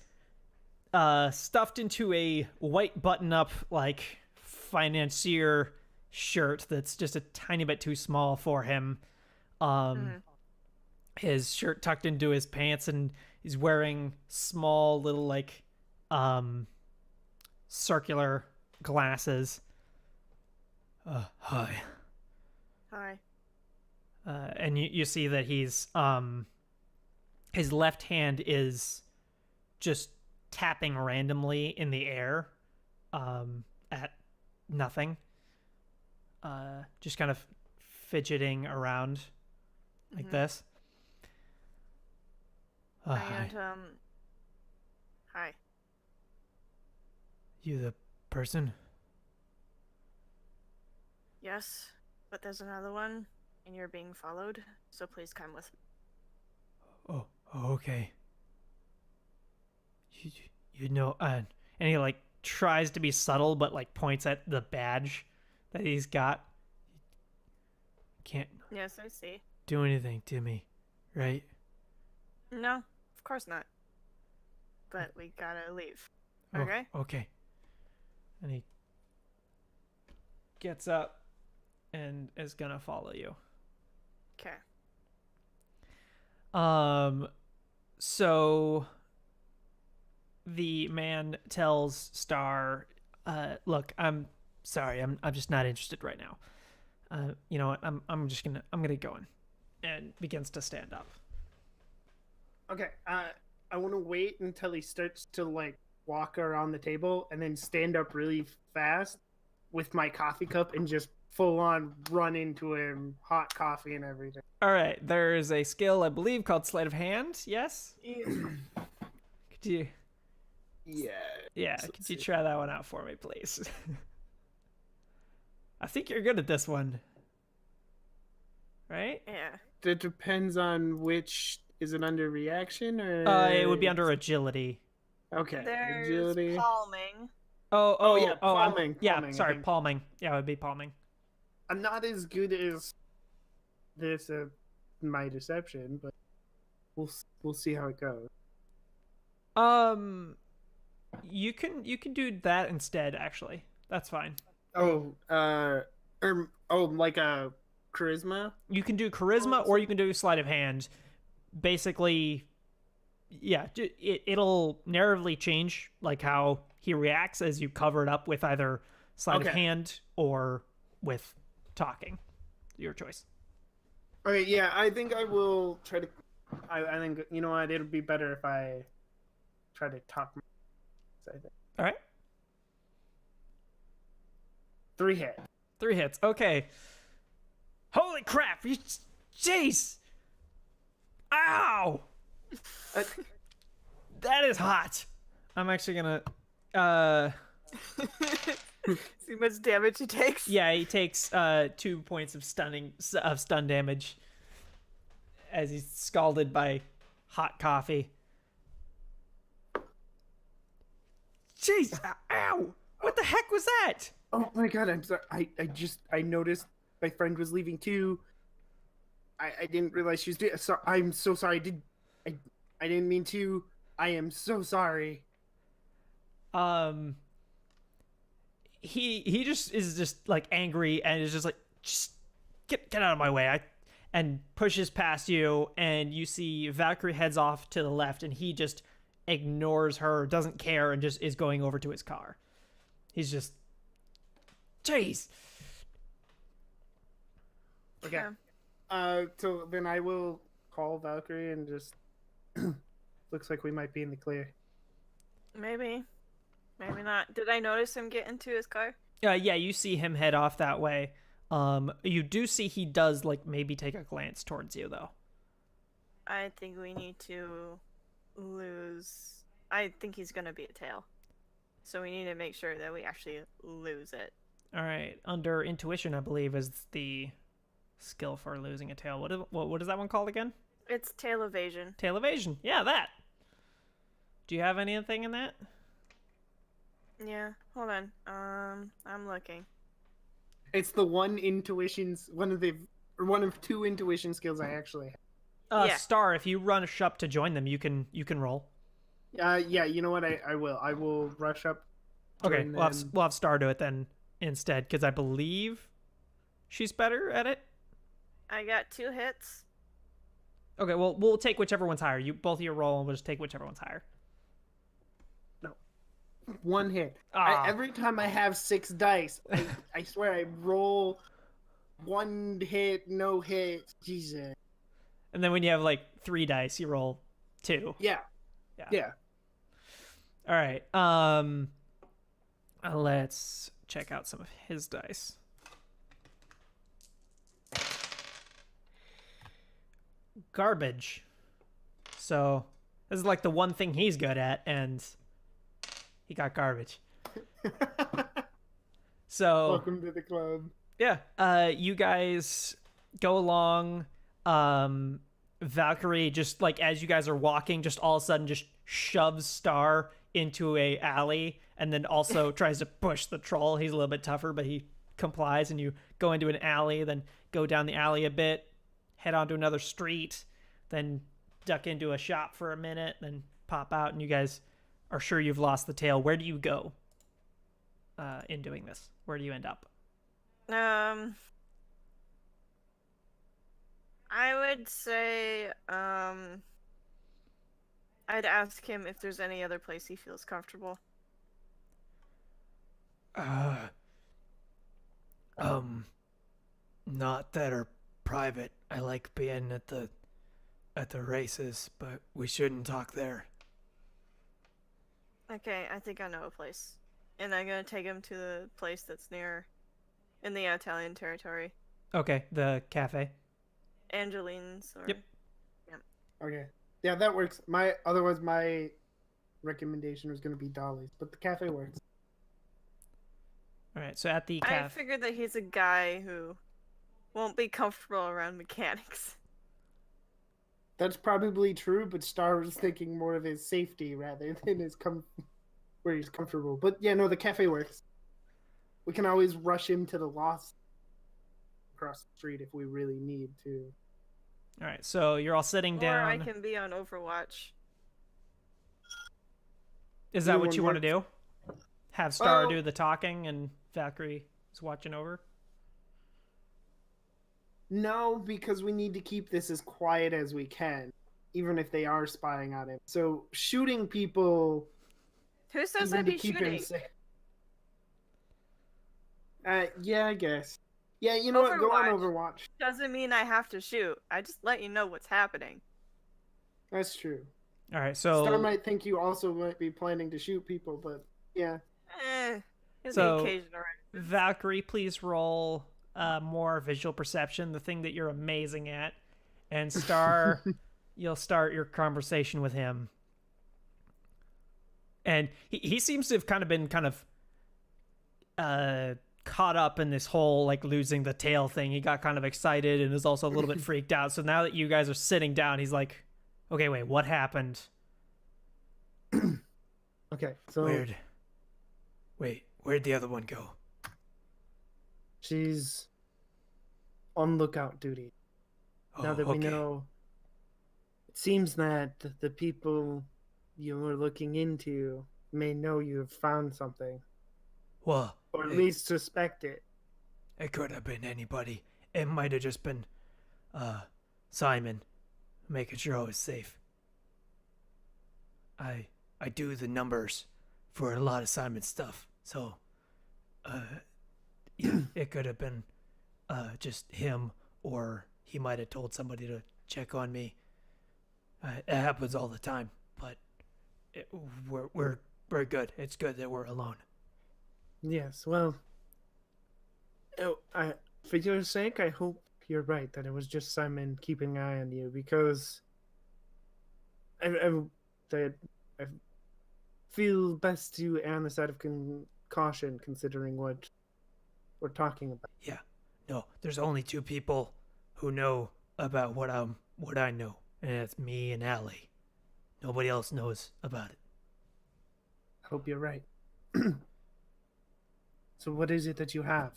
stuffed into a white button-up, like, financier shirt that's just a tiny bit too small for him. His shirt tucked into his pants, and he's wearing small little, like, circular glasses. Hi. Hi. And you see that he's his left hand is just tapping randomly in the air at nothing, just kind of fidgeting around like this. Hi. And hi. You the person? Yes, but there's another one, and you're being followed, so please come with me. Oh, okay. You know, and he like tries to be subtle, but like points at the badge that he's got. Can't Yes, I see. do anything to me, right? No, of course not. But we gotta leave. Okay? Oh, okay. And he gets up and is gonna follow you. Okay. So the man tells Star, look, I'm sorry, I'm just not interested right now. You know what, I'm gonna go in, and begins to stand up. Okay, I want to wait until he starts to, like, walk around the table and then stand up really fast with my coffee cup and just full on run into him, hot coffee and everything. All right, there is a skill, I believe, called sleight of hand. Yes? Could you... Yeah, could you try that one out for me, please? I think you're good at this one. Right? Yeah. It depends on which... Is it under reaction or... It would be under agility. Okay, There's agility. palming. Oh, yeah, palming. Yeah, palming, I sorry, think. palming. Yeah, it would be palming. I'm not as good as this my deception, but we'll see how it goes. You can do that instead, actually. That's fine. Like a charisma. You can do charisma or you can do sleight of hand. Basically, yeah, it'll narrowly change like how he reacts as you cover it up with either sleight of hand or with talking. Your choice. Okay, yeah, I think I will try to. I think, you know what, it'll be better if I try to talk. I think. All right. 3 hit. 3 hits. Okay. Holy crap! Jeez! Ow! That is hot. I'm actually gonna. See how much damage he takes. Yeah, he takes 2 points of stun damage as he's scalded by hot coffee. Jeez! Ow! What the heck was that? Oh my god, I'm sorry. I noticed my friend was leaving too. I didn't realize she was doing. So I'm so sorry. I didn't mean to. I am so sorry. He just is just like angry and is just like, just get out of my way. And pushes past you, and you see Valkyrie heads off to the left, and he just ignores her, doesn't care, and just is going over to his car. He's just, jeez. Okay. Yeah. So then I will call Valkyrie and just. Looks like we might be in the clear. Maybe. Maybe not. Did I notice him get into his car? Yeah, you see him head off that way. You do see he does like maybe take a glance towards you though. I think we need to lose. I think he's gonna be a tail. So we need to make sure that we actually lose it. All right, under intuition, I believe is the skill for losing a tail. What is that one called again? It's tail evasion. Tail evasion. Yeah, that. Do you have anything in that? Yeah. Hold on. I'm looking. It's the one of 2 intuition skills I actually have. Yeah. Star, if you rush up to join them, you can roll. Yeah, you know what? I will. I will rush up. Okay, join we'll them. have Star do it then instead, because I believe she's better at it. I got 2 hits. Okay, well, we'll take whichever one's higher. You both of you roll, and we'll just take whichever one's higher. 1 hit. Ah. Every time I have 6 dice, I swear I roll 1 hit, no hit. Jesus. And then when you have like 3 dice, you roll 2. Yeah. All right. Let's check out some of his dice. Garbage. So this is like the one thing he's good at, and he got garbage. So Welcome to the club. yeah, you guys go along. Valkyrie, just like as you guys are walking, just all of a sudden just shoves Star into a alley, and then also tries to push the troll. He's a little bit tougher, but he complies, and you go into an alley, then go down the alley a bit, head onto another street, then duck into a shop for a minute, then pop out, and you guys are sure you've lost the tail. Where do you go in doing this? Where do you end up? I would say, I'd ask him if there's any other place he feels comfortable. Not that are private. I like being at the races, but we shouldn't talk there. Okay, I think I know a place. And I'm gonna take him to the place that's in the Italian territory. Okay, the cafe. Angeline's or... Yep. Okay. Yeah, that works. Otherwise my recommendation was going to be Dolly's, but the cafe works. All right, so at the I cafe. figured that he's a guy who won't be comfortable around mechanics. That's probably true, but Star was thinking more of his safety rather than where he's comfortable. But yeah, no, the cafe works. We can always rush him to the lost across the street if we really need to. All right, so you're all sitting down. Or I can be on Overwatch. Is that Either what one you want to works. do? Have Star Well- do the talking and Valkyrie is watching over? No, because we need to keep this as quiet as we can, even if they are spying on him. So shooting people, Who says even I'd to be keep shooting? him safe. Yeah, I guess. Yeah, you know what? Go on Overwatch. Doesn't mean I have to shoot. I just let you know what's happening. That's true. All right, so Star might think you also might be planning to shoot people, but yeah. There's So- the occasion, alright. Valkyrie, please roll more visual perception, the thing that you're amazing at. And Star, you'll start your conversation with him. And he seems to have kind of been caught up in this whole like losing the tail thing. He got kind of excited and is also a little bit freaked out. So now that you guys are sitting down, he's like, okay, wait, what happened? Okay, so Where'd the other one go? she's on lookout duty. Now that we know, it seems that the people you were looking into may know you have found something, Well, or at least suspect it. it could have been anybody. It might have just been Simon, making sure I was safe. I do the numbers for a lot of Simon's stuff, so yeah, it could have been just him, or he might have told somebody to check on me. It happens all the time, but we're good. It's good that we're alone. Yes, well, for your sake, I hope you're right that it was just Simon keeping an eye on you, because I feel best to err on the side of caution, considering what we're talking about. Yeah, no, there's only two people who know about what I know, and it's me and Allie. Nobody else knows about it. I hope you're right. So what is it that you have?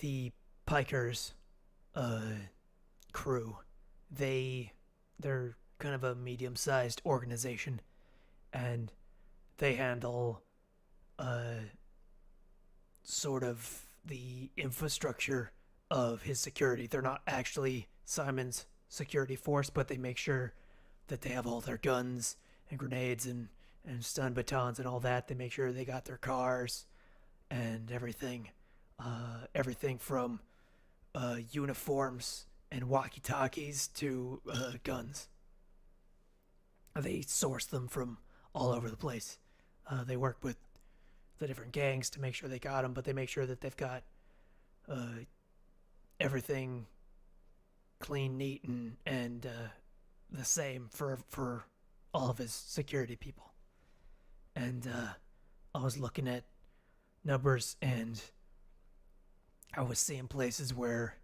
The Pikers crew, they're kind of a medium-sized organization, and they handle sort of the infrastructure of his security. They're not actually Simon's security force, but they make sure that they have all their guns and grenades and stun batons and all that. They make sure they got their cars and everything. Everything from uniforms and walkie-talkies to guns. They source them from all over the place. They work with the different gangs to make sure they got them, but they make sure that they've got everything clean, neat, and the same for all of his security people. And I was looking at numbers, and I was seeing places where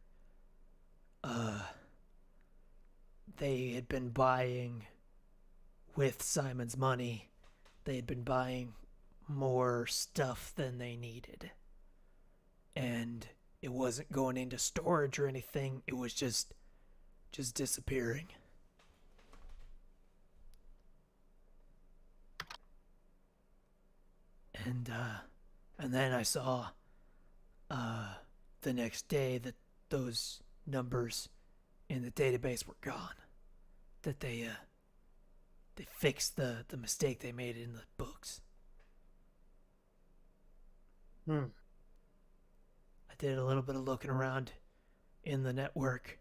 they had been buying, with Simon's money, they had been buying more stuff than they needed. And it wasn't going into storage or anything, it was just disappearing. And then I saw the next day that those numbers in the database were gone. That they fixed the mistake they made in the books. I did a little bit of looking around in the network.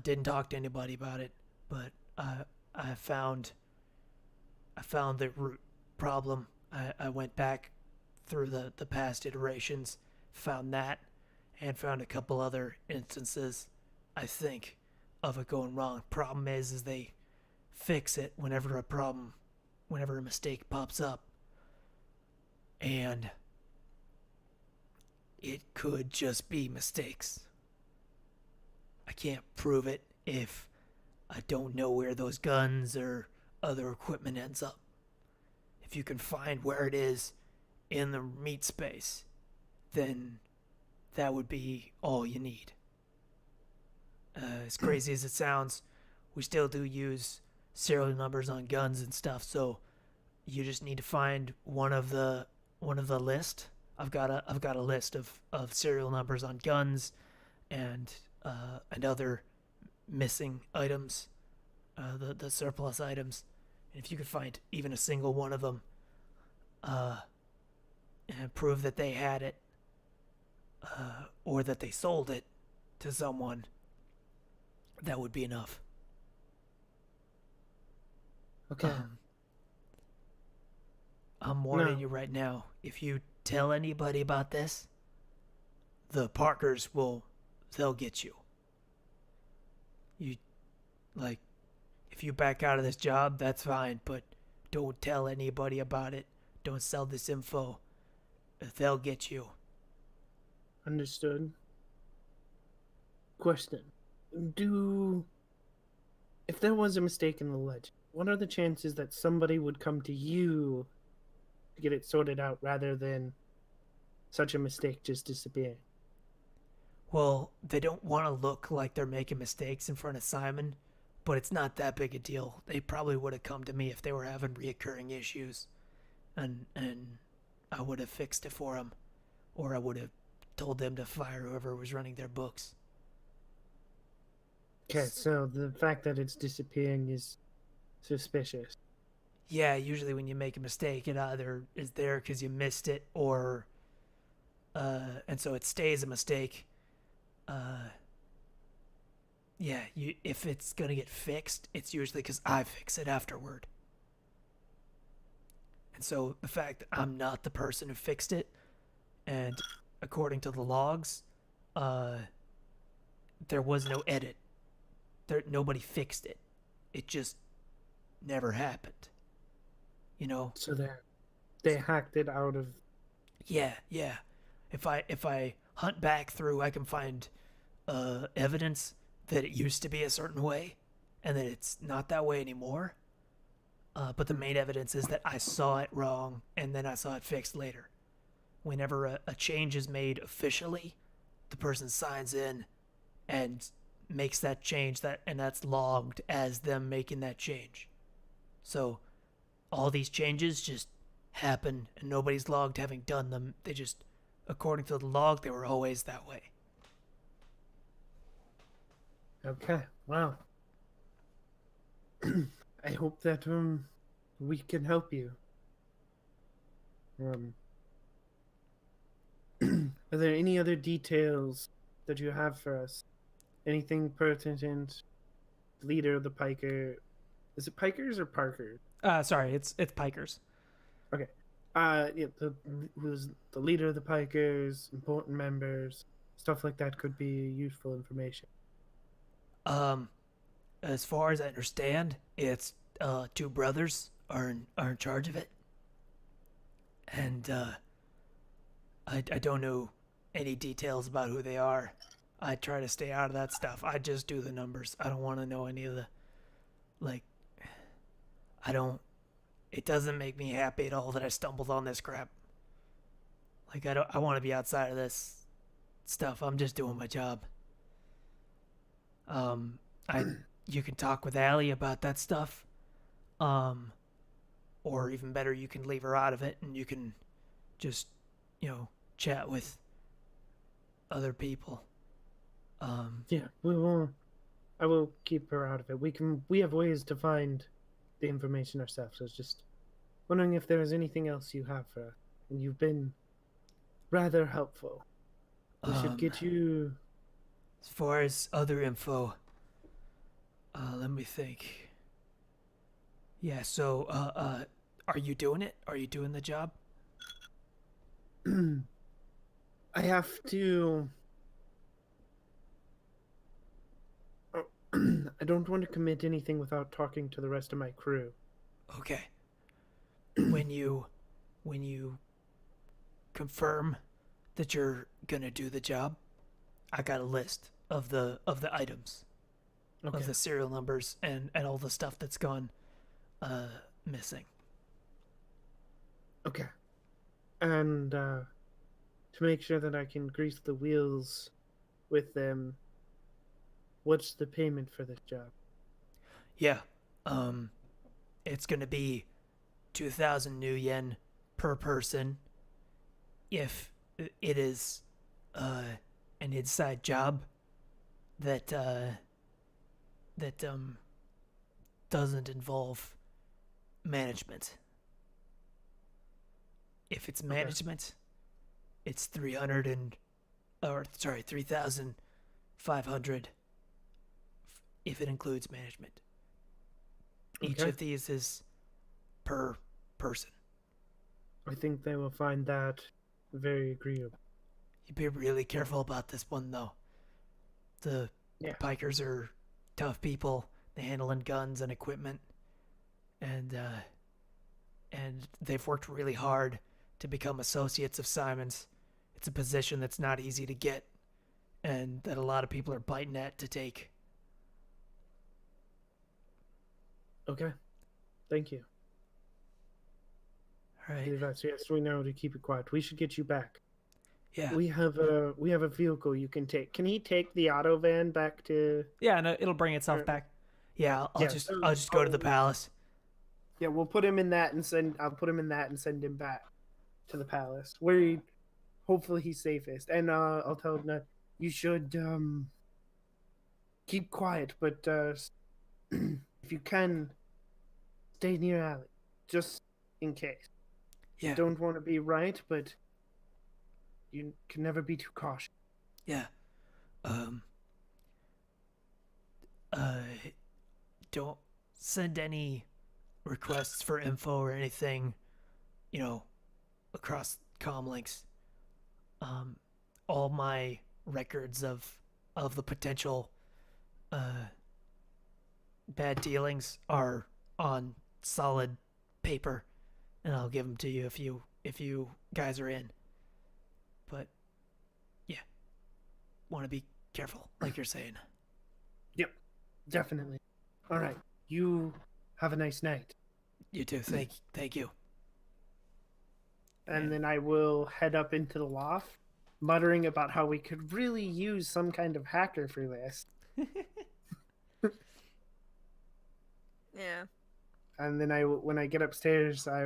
Didn't talk to anybody about it, but I found the root problem. I went back through the past iterations, found that, and found a couple other instances, I think, of it going wrong. Problem is they fix it whenever a mistake pops up. And it could just be mistakes. I can't prove it if I don't know where those guns or other equipment ends up. If you can find where it is in the meat space, then that would be all you need. As crazy as it sounds, we still do use serial numbers on guns and stuff, so you just need to find one of the list. I've got a list of serial numbers on guns and other missing items, the surplus items. And if you could find even a single one of them, and prove that they had it, or that they sold it to someone, that would be enough. Okay. I'm warning you right now. If you tell anybody about this, the Parkers they'll get you. You, like, if you back out of this job, that's fine, but don't tell anybody about it. Don't sell this info. They'll get you. Understood. Question. If there was a mistake in the legend, what are the chances that somebody would come to you to get it sorted out rather than such a mistake just disappearing? Well, they don't want to look like they're making mistakes in front of Simon, but it's not that big a deal. They probably would have come to me if they were having reoccurring issues, and I would have fixed it for them, or I would have told them to fire whoever was running their books. Okay, so the fact that it's disappearing is suspicious. Yeah, usually when you make a mistake, it either is there because you missed it, or and so it stays a mistake. Yeah, if it's gonna get fixed, it's usually because I fix it afterward. And so the fact that I'm not the person who fixed it, and according to the logs, there was no edit. Nobody fixed it. It just never happened. You know? So they hacked it out of. Yeah. If I hunt back through, I can find evidence that it used to be a certain way, and that it's not that way anymore. But the main evidence is that I saw it wrong, and then I saw it fixed later. Whenever a change is made officially, the person signs in and makes that change, and that's logged as them making that change. So all these changes just happen, and nobody's logged having done them. They just, according to the log, they were always that way. Okay, wow. I hope that we can help you. Are there any other details that you have for us? Anything pertinent? Leader of the Piker. Is it Pikers or Parkers? Sorry, it's Pikers. Okay. Yeah, who's the leader of the Pikers, important members, stuff like that could be useful information. As far as I understand, it's two brothers are in charge of it, and I don't know any details about who they are. I try to stay out of that stuff. I just do the numbers. I don't want to know any of the, like, it doesn't make me happy at all that I stumbled on this crap. Like, I want to be outside of this stuff. I'm just doing my job. You can talk with Allie about that stuff. Or even better, you can leave her out of it, and you can just, chat with other people. Yeah, we will. I will keep her out of it. We have ways to find the information ourselves. I was just wondering if there is anything else you have for us. And you've been rather helpful. We should get you. As far as other info, let me think. Yeah, so, are you doing it? Are you doing the job? I have to. I don't want to commit anything without talking to the rest of my crew. Okay. When you confirm that you're gonna do the job, I got a list of the items, Okay. of the serial numbers, and all the stuff that's gone missing. Okay. And to make sure that I can grease the wheels with them, what's the payment for this job? Yeah. It's gonna be 2,000 new yen per person if it is an inside job that doesn't involve management. If it's management, it's 3,500 if it includes management. Each Okay. of these is per person. I think they will find that very agreeable. You be really careful about this one, though. The Yeah. Pikers are tough people. They handling guns and equipment, and they've worked really hard to become associates of Simon's. It's a position that's not easy to get, and that a lot of people are biting at to take. Okay. Thank you. All right. Yes, we know to keep it quiet. We should get you back. Yeah. We have a vehicle you can take. Can he take the auto van back to? Yeah, no, it'll bring itself back. Yeah. I'll Yeah, just go to the palace. Yeah, we'll put him in that and send. I'll put him in that and send him back to the palace, where hopefully he's safest. And I'll tell him that you should keep quiet, but if you can, stay near Allie, just in case. Yeah. You don't want to be right, but you can never be too cautious. Yeah. Don't send any requests for info or anything, across comm links. All my records of the potential bad dealings are on solid paper, and I'll give them to you if you guys are in. But yeah, want to be careful, like you're saying. Yep, definitely. All right, you have a nice night. You too. Thank you. And then I will head up into the loft, muttering about how we could really use some kind of hacker for this. Yeah. And then when I get upstairs, I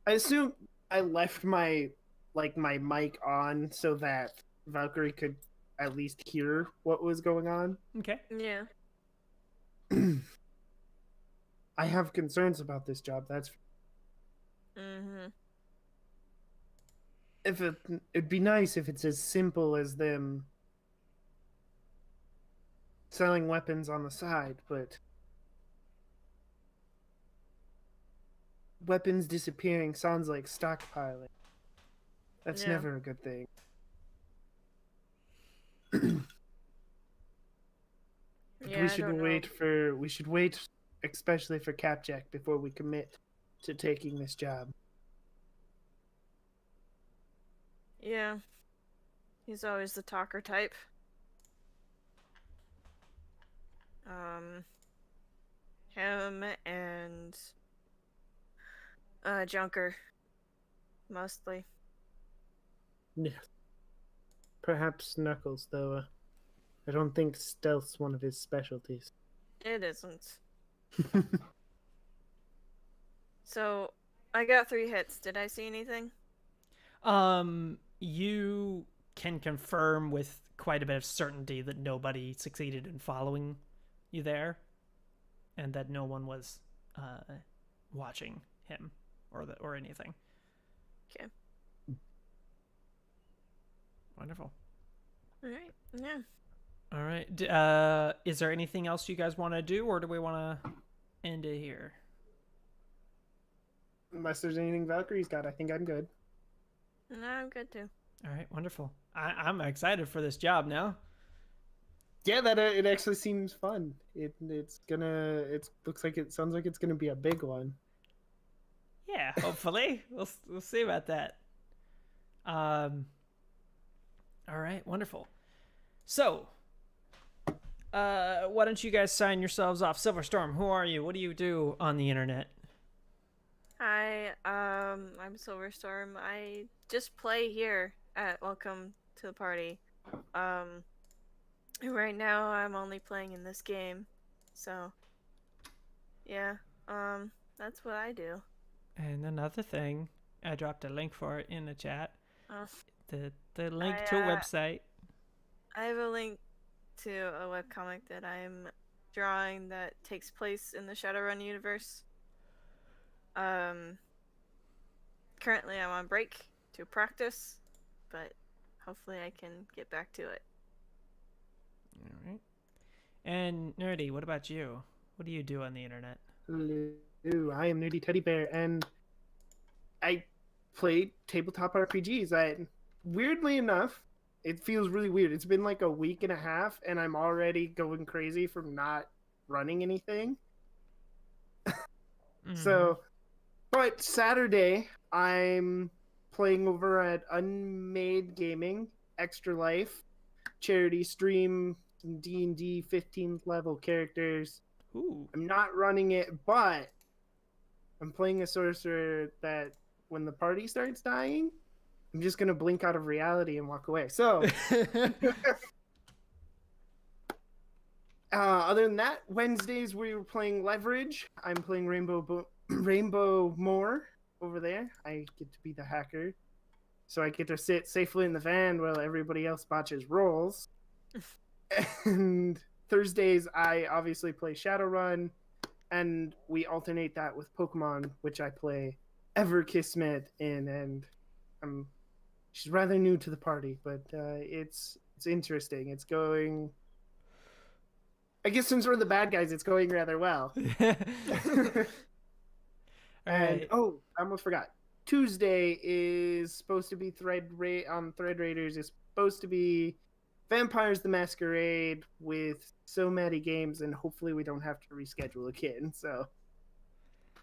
assume I left my mic on so that Valkyrie could at least hear what was going on. Okay. Yeah. I have concerns about this job. That's Mhm. if it'd be nice if it's as simple as them selling weapons on the side, but weapons disappearing sounds like stockpiling. That's Yeah. never a good thing. Yeah, we I should don't know. we should wait especially for Capjack before we commit to taking this job. Yeah. He's always the talker type. Him and Junker mostly. Yes. Perhaps Knuckles, though. I don't think stealth's one of his specialties. It isn't. So, I got 3 hits. Did I see anything? You can confirm with quite a bit of certainty that nobody succeeded in following you there, and that no one was watching him or anything. Okay. Wonderful. All right. Yeah. All right. Is there anything else you guys want to do, or do we want to end it here? Unless there's anything Valkyrie's got, I think I'm good. No, I'm good too. All right. Wonderful. I'm excited for this job now. Yeah, that it actually seems fun. It sounds like it's gonna be a big one. Yeah. Hopefully, we'll see about that. All right. Wonderful. So, why don't you guys sign yourselves off? Silverstorm, who are you? What do you do on the internet? Hi, I'm Silverstorm. I just play here at Welcome to the Party. Right now I'm only playing in this game. So, yeah, that's what I do. And another thing, I dropped a link for it in the chat. Uh, The link to a website. I have a link to a webcomic that I'm drawing that takes place in the Shadowrun universe. Currently I'm on break to practice, but hopefully I can get back to it. All right. And Nerdy, what about you? What do you do on the internet? Hello, I am Nerdy Teddy Bear, and I play tabletop RPGs. Weirdly enough, It feels really weird. It's been like a week and a half, and I'm already going crazy from not running anything. So, but Saturday, I'm playing over at Unmade Gaming, Extra Life, charity stream, some D&D 15th level characters. Ooh. I'm not running it, but I'm playing a sorcerer that when the party starts dying, I'm just going to blink out of reality and walk away. So, other than that, Wednesdays we were playing Leverage. I'm playing Rainbow More over there. I get to be the hacker. So I get to sit safely in the van while everybody else botches rolls. And Thursdays, I obviously play Shadowrun, and we alternate that with Pokemon, which I play Ever Kismet in, and she's rather new to the party, but it's interesting. It's going. I guess since we're the bad guys, it's going rather well. And Alright. oh, I almost forgot. Tuesday is supposed to be Thread Raiders is supposed to be Vampires the Masquerade with so many games, and hopefully we don't have to reschedule again. So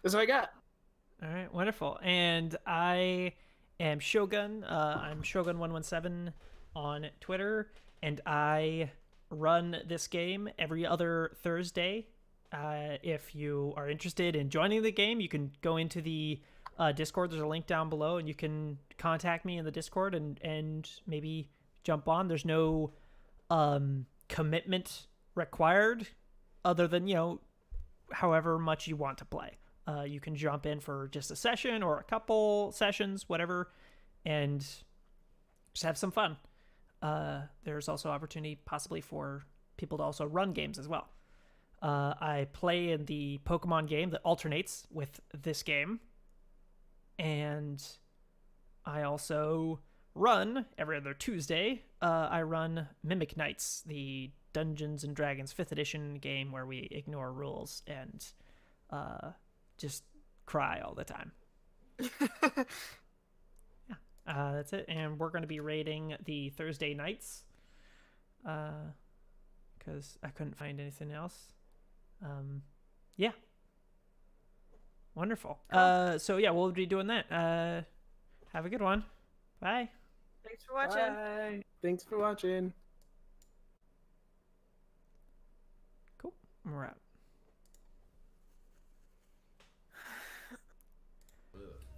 that's what I got. All right, wonderful. And I am Shogun. I'm Shogun117 on Twitter, and I run this game every other Thursday. If you are interested in joining the game, you can go into the Discord. There's a link down below, and you can contact me in the Discord and maybe jump on. There's no commitment required other than, however much you want to play. You can jump in for just a session or a couple sessions, whatever, and just have some fun. There's also opportunity possibly for people to also run games as well. I play in the Pokemon game that alternates with this game, and I also run every other Tuesday. I run Mimic Nights, the Dungeons and Dragons 5th edition game where we ignore rules and just cry all the time. Yeah, that's it. And we're going to be rating the Thursday nights because I couldn't find anything else. Yeah. Wonderful. So yeah, we'll be doing that. Have a good one. Bye. Thanks for watching. Bye. Thanks for watching. Cool. We're out.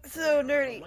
So nerdy.